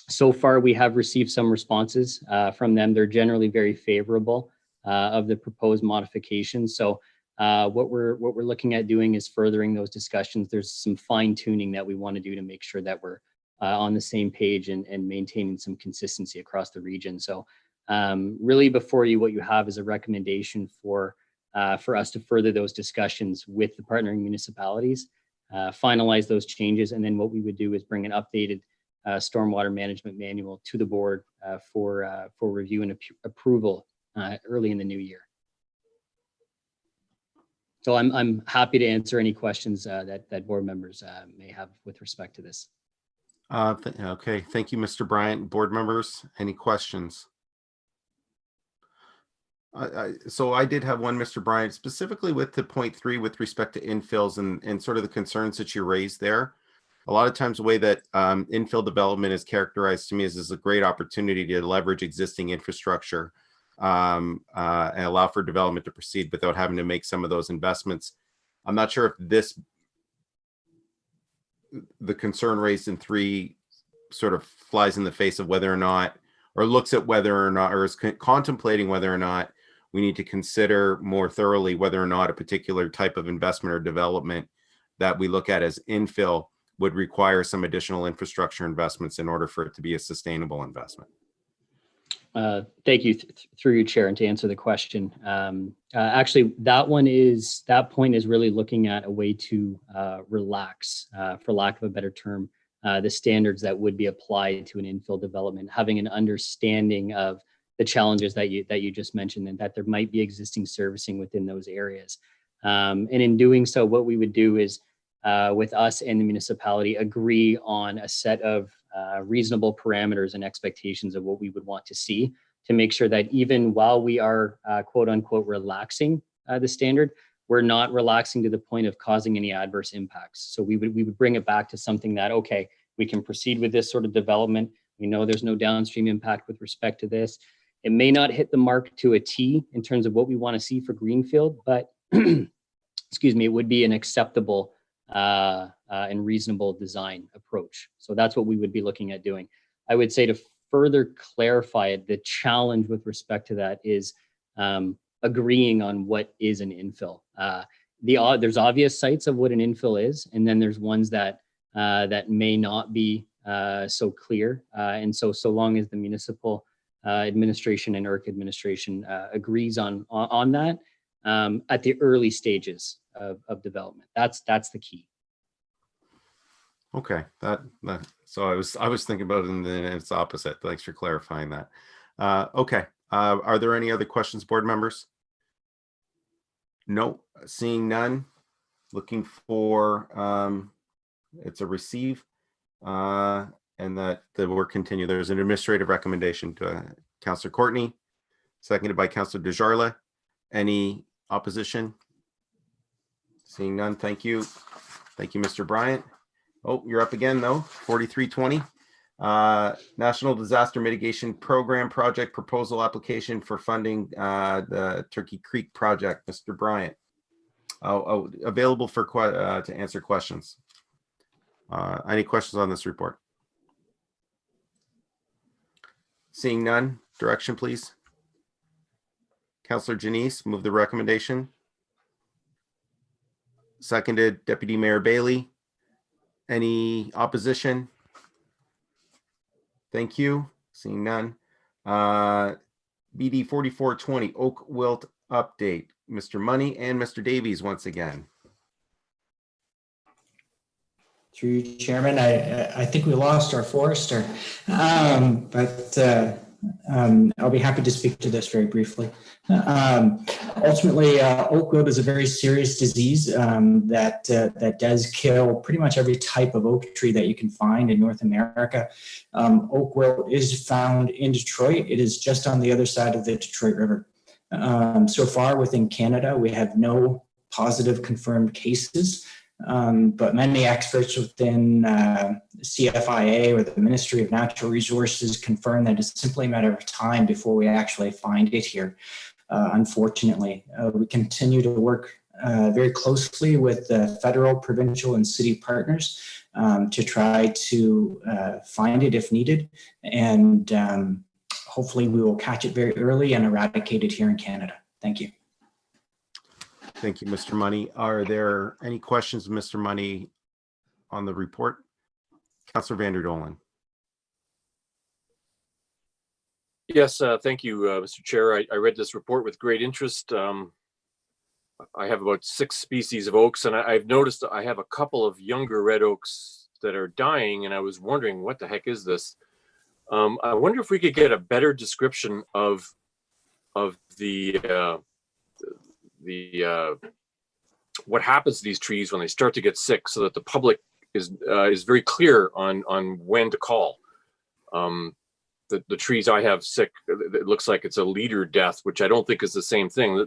So far, we have received some responses from them. They're generally very favorable of the proposed modifications. So what we're looking at doing is furthering those discussions. There's some fine tuning that we want to do to make sure that we're on the same page and maintaining some consistency across the region. So really before you, what you have is a recommendation for us to further those discussions with the partnering municipalities, finalize those changes, and then what we would do is bring an updated stormwater management manual to the board for review and approval early in the new year. So I'm happy to answer any questions that board members may have with respect to this. Okay, thank you, Mr. Bryant. Board members, any questions? So I did have one, Mr. Bryant, specifically with the point 3 with respect to infills and sort of the concerns that you raised there. A lot of times the way that infill development is characterized to me is a great opportunity to leverage existing infrastructure and allow for development to proceed without having to make some of those investments. I'm not sure if the concern raised in 3 sort of flies in the face of whether or not, or looks at whether or not, or is contemplating whether or not we need to consider more thoroughly whether or not a particular type of investment or development that we look at as infill would require some additional infrastructure investments in order for it to be a sustainable investment. Thank you through you, Chair, and to answer the question. Actually, that point is really looking at a way to relax, for lack of a better term, the standards that would be applied to an infill development, having an understanding of the challenges that you just mentioned, and that there might be existing servicing within those areas. And in doing so, what we would do is, with us and the municipality, agree on a set of reasonable parameters and expectations of what we would want to see to make sure that even while we are quote unquote relaxing the standard, we're not relaxing to the point of causing any adverse impacts. So we would bring it back to something that, okay, we can proceed with this sort of development. We know there's no downstream impact with respect to this. It may not hit the mark to a T in terms of what we want to see for Greenfield, but excuse me, it would be an acceptable and reasonable design approach. So that's what we would be looking at doing. I would say to further clarify it, the challenge with respect to that is agreeing on what is an infill. There's obvious sites of what an infill is, and then there's ones that may not be so clear. And so long as the municipal administration and ERCA administration agrees on that at the early stages of development, that's the key. Okay, so I was thinking about it and then it's opposite. Thanks for clarifying that. Okay, are there any other questions, board members? No, seeing none. Looking for it's a receive and that the work continue. There's an administrative recommendation to Councillor Courtney, seconded by Councillor Desjardins. Any Opposition? Seeing none, thank you. Thank you, Mr. Bryant. Oh, you're up again though, 4320. National Disaster Mitigation Program Project Proposal Application for funding the Turkey Creek project. Mr. Bryant. Available for to answer questions. Any questions on this report? Seeing none, direction please. Councillor Janice, move the recommendation. Seconded, Deputy Mayor Bailey. Any opposition? Thank you. Seeing none. BD 4420, Oak Wilt update. Mr. Money and Mr. Davies once again. Through you, Chairman, I think we lost our forester, but I'll be happy to speak to this very briefly. Ultimately, oak wilt is a very serious disease that does kill pretty much every type of oak tree that you can find in North America. Oak wilt is found in Detroit. It is just on the other side of the Detroit River. So far within Canada, we have no positive confirmed cases. But many experts within CFIA or the Ministry of Natural Resources confirm that it's simply a matter of time before we actually find it here. Unfortunately, we continue to work very closely with the federal, provincial, and city partners to try to find it if needed. And hopefully we will catch it very early and eradicate it here in Canada. Thank you. Thank you, Mr. Money. Are there any questions, Mr. Money, on the report? Councillor Vander Dolen. Yes, thank you, Mr. Chair. I read this report with great interest. I have about 6 species of oaks, and I've noticed that I have a couple of younger red oaks that are dying, and I was wondering, what the heck is this? I wonder if we could get a better description of what happens to these trees when they start to get sick, so that the public is very clear on when to call. The trees I have sick, it looks like it's a leader death, which I don't think is the same thing.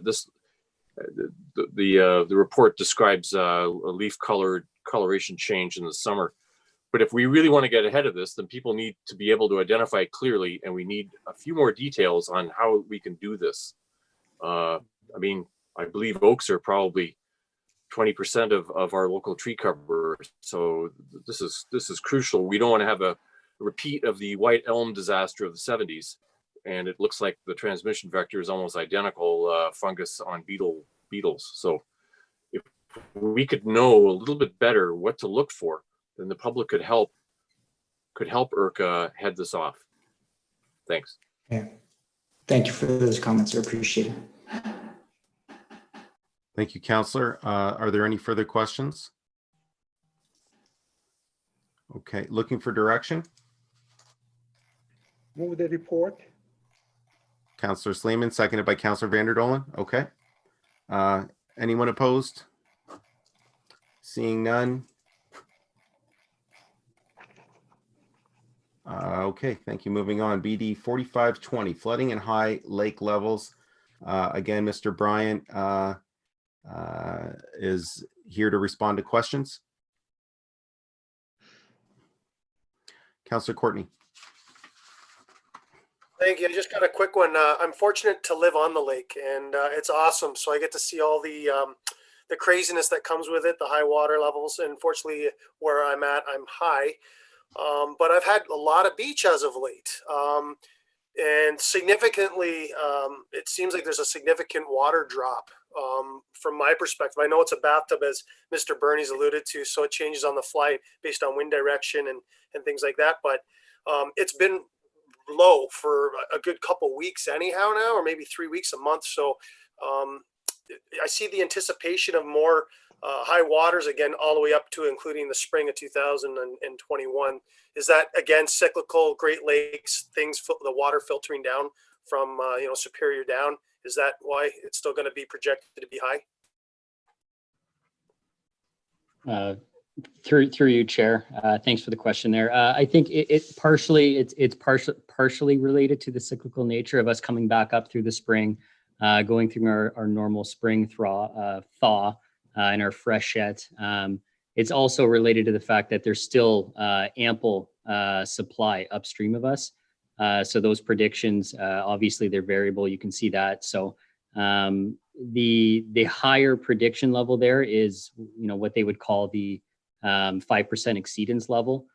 The report describes a leaf coloration change in the summer. But if we really want to get ahead of this, then people need to be able to identify it clearly, and we need a few more details on how we can do this. I mean, I believe oaks are probably 20% of our local tree cover. So this is crucial. We don't want to have a repeat of the white elm disaster of the 70s. And it looks like the transmission vector is almost identical, fungus on beetles. So if we could know a little bit better what to look for, then the public could help ERCA head this off. Thanks. Yeah. Thank you for those comments. I appreciate it. Thank you, Councillor. Are there any further questions? Okay, looking for direction. Move the report. Councillor Sleeman, seconded by Councillor Vander Dolen. Okay. Anyone opposed? Seeing none. Okay, thank you. Moving on. BD 4520, flooding and high lake levels. Again, Mr. Bryant is here to respond to questions. Councillor Courtney. Thank you. I just got a quick one. I'm fortunate to live on the lake, and it's awesome. So I get to see all the craziness that comes with it, the high water levels. And fortunately, where I'm at, I'm high. But I've had a lot of beach as of late. And significantly, it seems like there's a significant water drop from my perspective. I know it's a bathtub, as Mr. Bernie's alluded to, so it changes on the fly based on wind direction and things like that. But it's been low for a good couple weeks anyhow now, or maybe 3 weeks, a month. So I see the anticipation of more high waters again, all the way up to including the spring of 2021. Is that again cyclical? Great Lakes things, the water filtering down from Superior down. Is that why it's still going to be projected to be high? Through you, Chair. Thanks for the question there. I think it's partially related to the cyclical nature of us coming back up through the spring, going through our normal spring thaw and our freshet. It's also related to the fact that there's still ample supply upstream of us. So those predictions, obviously they're variable. You can see that. So the higher prediction level there is, what they would call the 5% exceedance level.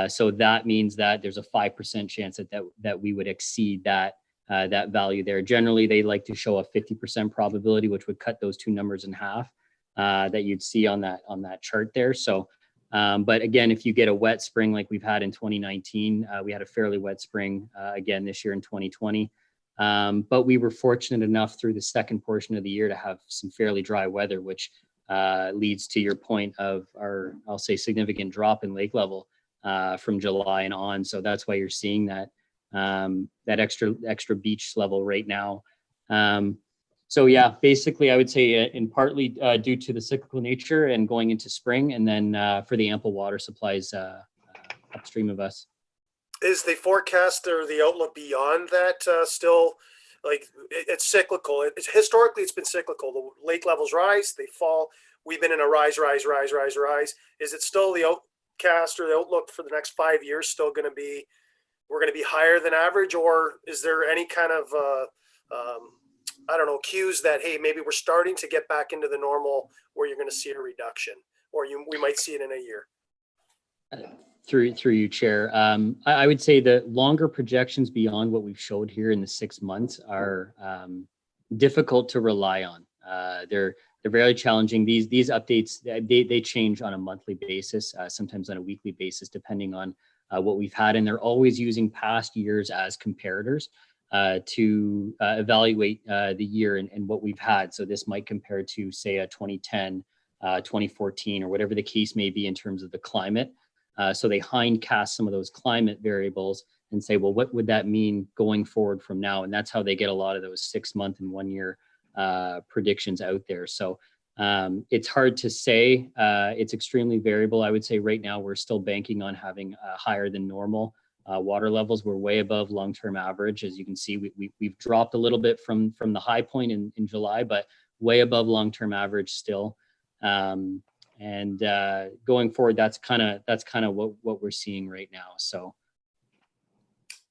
So that means that there's a 5% chance that we would exceed that value there. Generally, they like to show a 50% probability, which would cut those two numbers in half that you'd see on that chart there. So, but again, if you get a wet spring like we've had in 2019, we had a fairly wet spring again this year in 2020. But we were fortunate enough through the second portion of the year to have some fairly dry weather, which leads to your point of our, I'll say, significant drop in lake level from July and on. So that's why you're seeing that extra beach level right now. So yeah, basically I would say in partly due to the cyclical nature and going into spring, and then for the ample water supplies upstream of us. Is the forecast or the outlook beyond that still, like, it's cyclical? Historically, it's been cyclical. The lake levels rise, they fall. We've been in a rise. Is it still the outcast or the outlook for the next 5 years still going to be, we're going to be higher than average? Or is there any kind of, I don't know, cues that, hey, maybe we're starting to get back into the normal where you're going to see a reduction, or we might see it in a year? Through you, Chair. I would say the longer projections beyond what we've showed here in the 6 months are difficult to rely on. They're very challenging. These updates, they change on a monthly basis, sometimes on a weekly basis, depending on what we've had. And they're always using past years as comparators to evaluate the year and what we've had. So this might compare to, say, a 2010, 2014, or whatever the case may be in terms of the climate. So they hindcast some of those climate variables and say, well, what would that mean going forward from now? And that's how they get a lot of those 6 month and 1 year predictions out there. So it's hard to say. It's extremely variable. I would say right now we're still banking on having higher than normal water levels. We're way above long-term average. As you can see, we've dropped a little bit from the high point in July, but way above long-term average still. And going forward, that's kind of what we're seeing right now. So,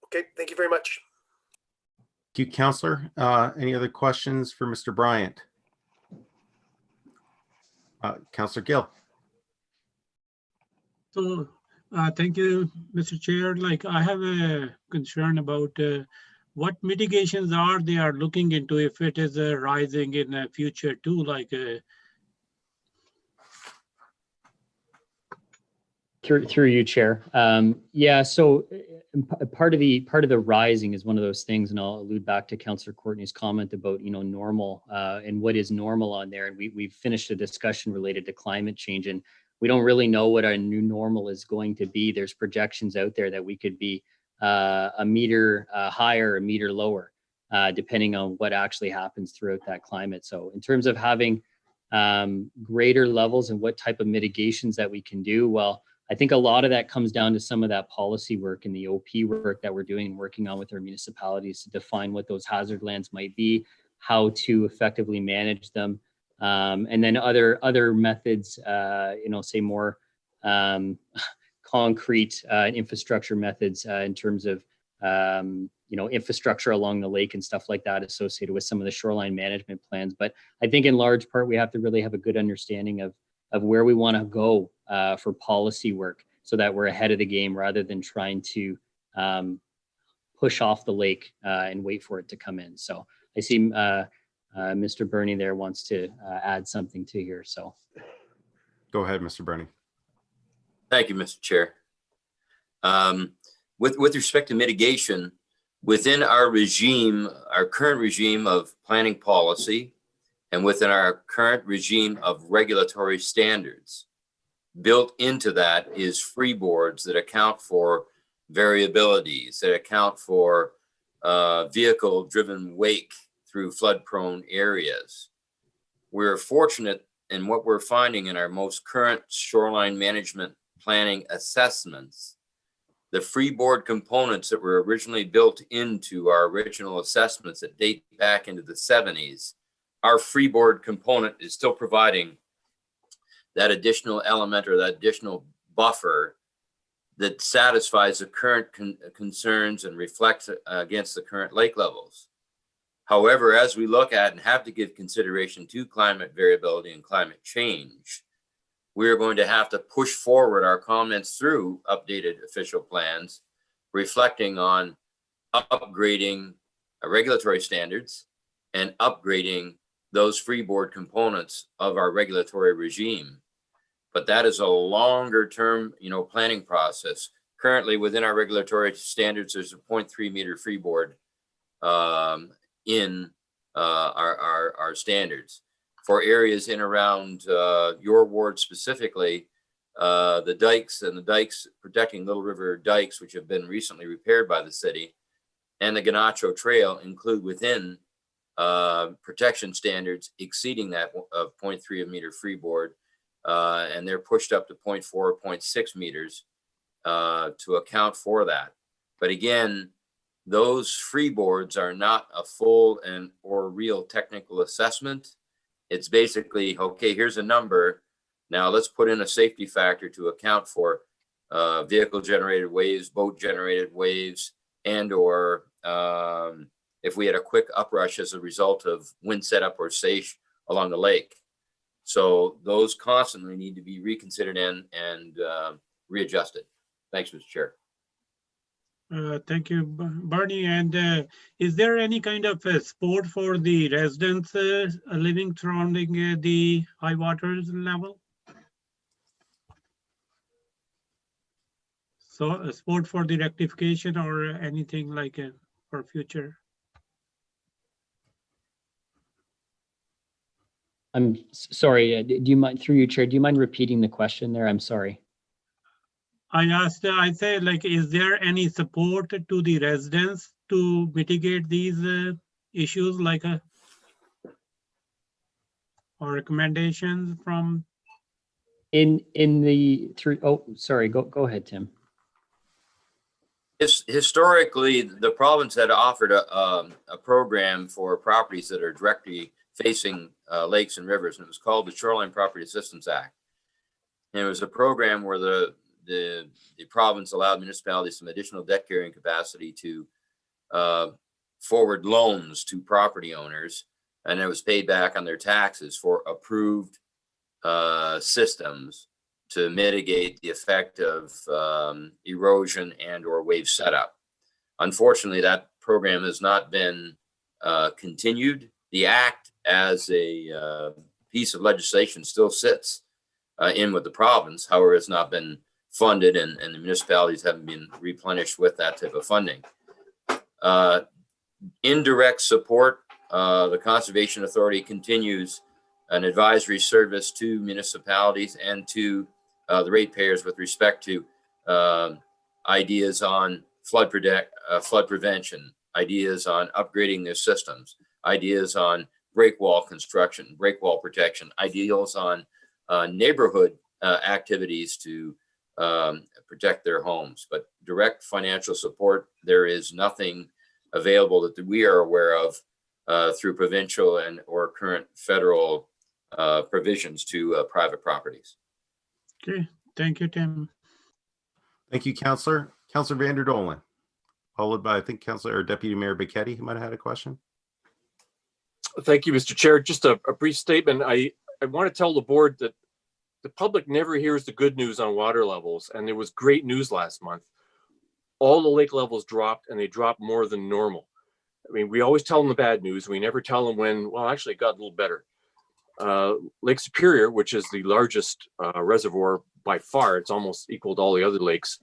okay, thank you very much. Thank you, Councillor. Any other questions for Mr. Bryant? Councillor Gill. So, thank you, Mr. Chair. Like, I have a concern about what mitigations they are looking into if it is rising in the future too, like. Through you, Chair. Yeah, so part of the rising is one of those things, and I'll allude back to Councillor Courtney's comment about normal and what is normal on there. And we've finished a discussion related to climate change, and we don't really know what our new normal is going to be. There's projections out there that we could be a meter higher, a meter lower, depending on what actually happens throughout that climate. So in terms of having greater levels and what type of mitigations that we can do, well, I think a lot of that comes down to some of that policy work and the OP work that we're doing and working on with our municipalities to define what those hazard lands might be, how to effectively manage them, and then other methods, say more concrete infrastructure methods in terms of infrastructure along the lake and stuff like that associated with some of the shoreline management plans. But I think in large part we have to really have a good understanding of where we want to go for policy work so that we're ahead of the game rather than trying to push off the lake and wait for it to come in. So I see Mr. Burney there wants to add something to here. So go ahead, Mr. Burney. Thank you, Mr. Chair. With respect to mitigation, within our regime, our current regime of planning policy, and within our current regime of regulatory standards, built into that is freeboards that account for variabilities, that account for vehicle-driven wake through flood-prone areas. We're fortunate in what we're finding in our most current shoreline management planning assessments the freeboard components that were originally built into our original assessments that date back into the 70s, our freeboard component is still providing that additional element or that additional buffer that satisfies the current concerns and reflects against the current lake levels. However, as we look at and have to give consideration to climate variability and climate change, we are going to have to push forward our comments through updated official plans, reflecting on upgrading regulatory standards and upgrading those freeboard components of our regulatory regime. But that is a longer term, planning process. Currently within our regulatory standards, there's a 0.3 meter freeboard in our standards. For areas in around your ward specifically, the dikes and the dikes protecting Little River dikes, which have been recently repaired by the city, and the Ganacho Trail include within protection standards exceeding that of 0.3 meter freeboard, and they're pushed up to 0.4, 0.6 meters to account for that. But again, those freeboards are not a full and or real technical assessment. It's basically, okay, here's a number. Now let's put in a safety factor to account for vehicle generated waves, boat generated waves, and or if we had a quick uprush as a result of wind setup or SAISH along the lake. So those constantly need to be reconsidered and readjusted. Thanks, Mr. Chair. Thank you, Bernie. And is there any kind of support for the residents living surrounding the high waters level? So support for the rectification or anything like for future? I'm sorry, do you mind, through you, Chair, do you mind repeating the question there? I'm sorry. I asked, I say, like, is there any support to the residents to mitigate these issues, like or recommendations from? In the through, oh, sorry, go ahead, Tim. Historically, the province had offered a program for properties that are directly facing lakes and rivers, and it was called the Shoreline Property Assistance Act. And it was a program where the province allowed municipalities some additional debt carrying capacity to forward loans to property owners, and it was paid back on their taxes for approved systems to mitigate the effect of erosion and or wave setup. Unfortunately, that program has not been continued. The act as a piece of legislation still sits in with the province. However, it's not been funded, and the municipalities haven't been replenished with that type of funding. Indirect support, the Conservation Authority continues an advisory service to municipalities and to the ratepayers with respect to ideas on flood prevention, ideas on upgrading their systems, ideas on break wall construction, break wall protection, ideas on neighborhood activities to protect their homes. But direct financial support, there is nothing available that we are aware of through provincial and or current federal provisions to private properties. Okay, thank you, Tim. Thank you, Councillor. Councillor Vander Dolen, followed by, I think, Councillor or Deputy Mayor Becchetti, who might have had a question. Thank you, Mr. Chair. Just a brief statement. I want to tell the board that the public never hears the good news on water levels, and there was great news last month. All the lake levels dropped, and they dropped more than normal. I mean, we always tell them the bad news. We never tell them when, well, actually it got a little better. Lake Superior, which is the largest reservoir by far, it's almost equal to all the other lakes,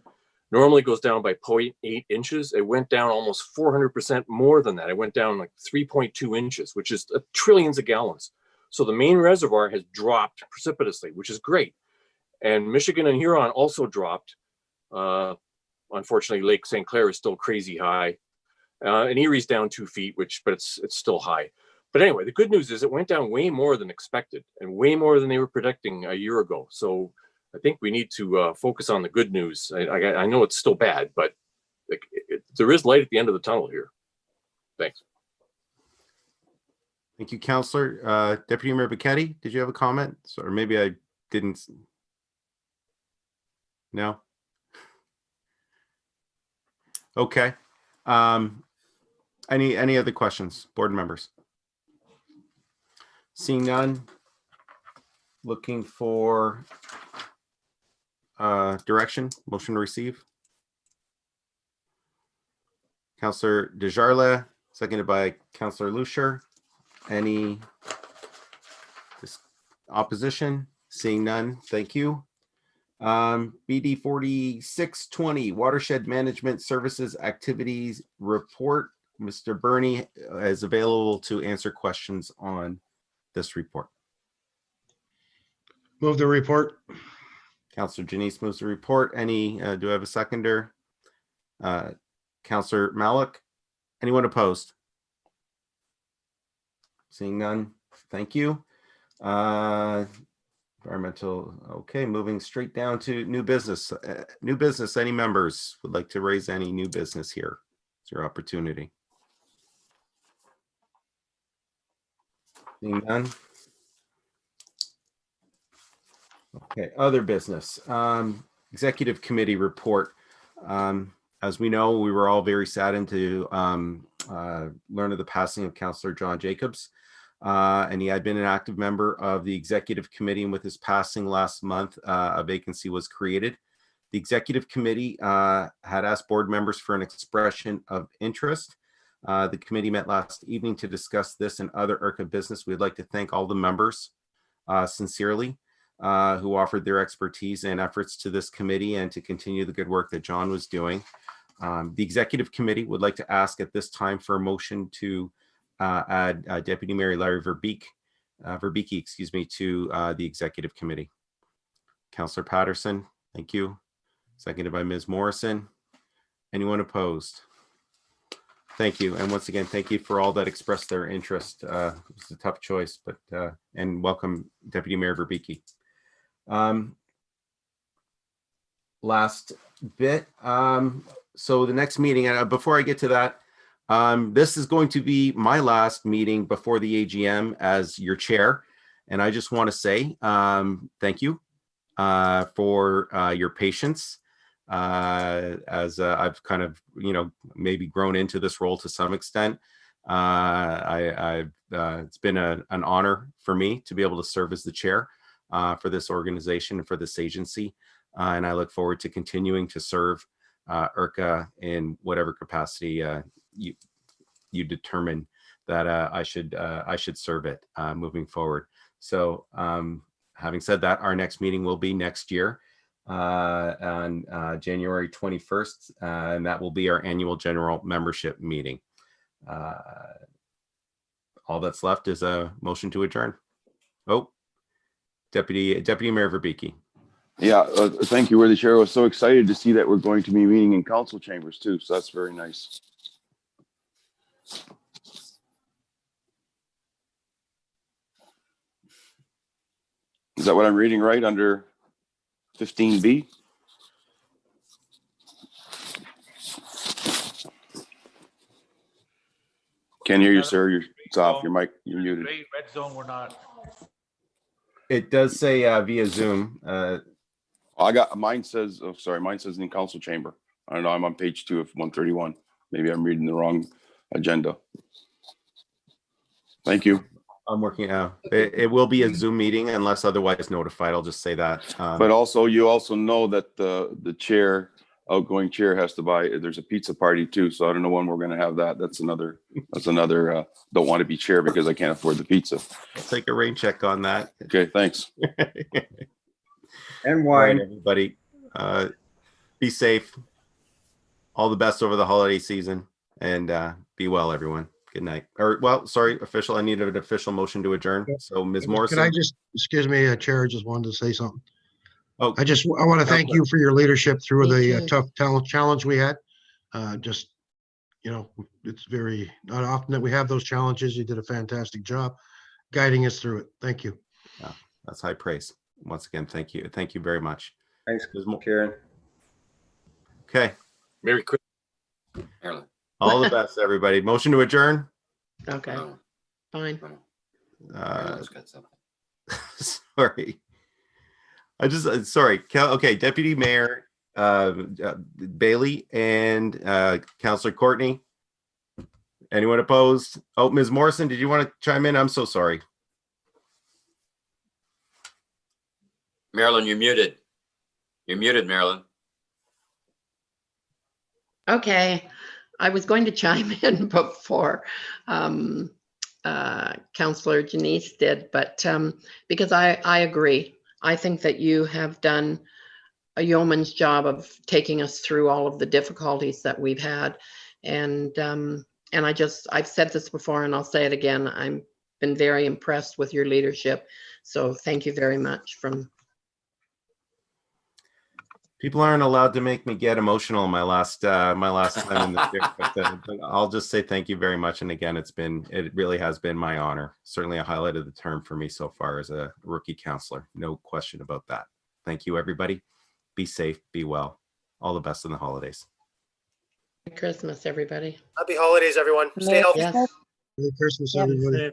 normally goes down by 0.8 inches. It went down almost 400% more than that. It went down like 3.2 inches, which is trillions of gallons. So the main reservoir has dropped precipitously, which is great. And Michigan and Huron also dropped. Unfortunately, Lake St. Clair is still crazy high. And Erie's down 2 feet, but it's still high. But anyway, the good news is it went down way more than expected and way more than they were predicting a year ago. So I think we need to focus on the good news. I know it's still bad, but there is light at the end of the tunnel here. Thanks. Thank you, Councillor. Deputy Mayor Bichetti, did you have a comment? Or maybe I didn't. No? Okay. Any other questions, board members? Seeing none. Looking for direction, motion to receive. Councillor Desjardins, seconded by Councillor Lucier. Any opposition? Seeing none, thank you. BD 4620, Watershed Management Services Activities Report. Mr. Bernie is available to answer questions on this report. Move the report. Councillor Janice moves the report. Any, do I have a seconder? Councillor Malik, anyone opposed? Seeing none, thank you. Environmental, okay, moving straight down to new business. New business, any members would like to raise any new business here? It's your opportunity. Seeing none. Okay, other business. Executive committee report. As we know, we were all very saddened to learn of the passing of Councillor John Jacobs. And he had been an active member of the executive committee, and with his passing last month, a vacancy was created. The executive committee had asked board members for an expression of interest. The committee met last evening to discuss this and other ERCA business. We'd like to thank all the members sincerely who offered their expertise and efforts to this committee and to continue the good work that John was doing. The executive committee would like to ask at this time for a motion to add Deputy Mayor Larry Verbicki, excuse me, to the executive committee. Councillor Patterson, thank you. Seconded by Ms. Morrison. Anyone opposed? Thank you. And once again, thank you for all that expressed their interest. It's a tough choice, but and welcome Deputy Mayor Verbicki. Last bit. So the next meeting, before I get to that, this is going to be my last meeting before the AGM as your chair. And I just want to say thank you for your patience as I've kind of, maybe grown into this role to some extent. It's been an honor for me to be able to serve as the chair for this organization and for this agency. And I look forward to continuing to serve ERCA in whatever capacity you determine that I should serve it moving forward. So having said that, our next meeting will be next year on January 21st, and that will be our annual general membership meeting. All that's left is a motion to adjourn. Oh, Deputy Mayor Verbicki. Yeah, thank you, Worthy Chair. I was so excited to see that we're going to be meeting in council chambers too, so that's very nice. Is that what I'm reading right under 15B? Can't hear you, sir. It's off. Your mic, you're muted. Red zone, we're not. It does say via Zoom. I got mine says. Oh, sorry, mine says in council chamber. I don't know. I'm on page 2 of 131. Maybe I'm reading the wrong agenda. Thank you. I'm working out. It will be a Zoom meeting unless otherwise notified. I'll just say that. But also, you also know that the chair, outgoing chair, has to buy. There's a pizza party too, so I don't know when we're going to have that. That's another. Don't want to be chair because I can't afford the pizza. I'll take a rain check on that. Okay, thanks. And Right, wine. everybody. Be safe. All the best over the holiday season, and be well, everyone. Good night. Or, well, sorry, official. I needed an official motion to adjourn. So, Ms. Morrison. Can I just, excuse me, Chair, just wanted to say something. Oh, I want to thank you for your leadership through Me the too. tough challenge we had. It's very not often that we have those challenges. You did a fantastic job guiding us through it. Thank you. Yeah, that's high praise. once again, thank you. Thank you very much. Thanks, Karen. Okay. Merry Christmas. Marilyn. All the best, everybody. Motion to adjourn. Okay, Oh, fine. Marilyn's got something. Sorry. Sorry. Okay. Deputy Mayor Bailey and Councillor Courtney. Anyone opposed? Oh, Ms. Morrison, did you want to chime in? I'm so sorry. Marilyn, you're muted. You're muted, Marilyn. Okay, I was going to chime in before Councillor Janice did, but because I agree. I think that you have done a yeoman's job of taking us through all of the difficulties that we've had. And I've said this before and I'll say it again. I've been very impressed with your leadership. So thank you very much. People aren't allowed to make me get emotional my last time in the chair, but I'll just say thank you very much. And again, it really has been my honor. Certainly a highlight of the term for me so far as a rookie counselor. No question about that. Thank you, everybody. Be safe, be well. All the best in the holidays. Merry Christmas, everybody. Happy holidays, everyone. Stay healthy. Yes. Merry Christmas, Be everybody. safe.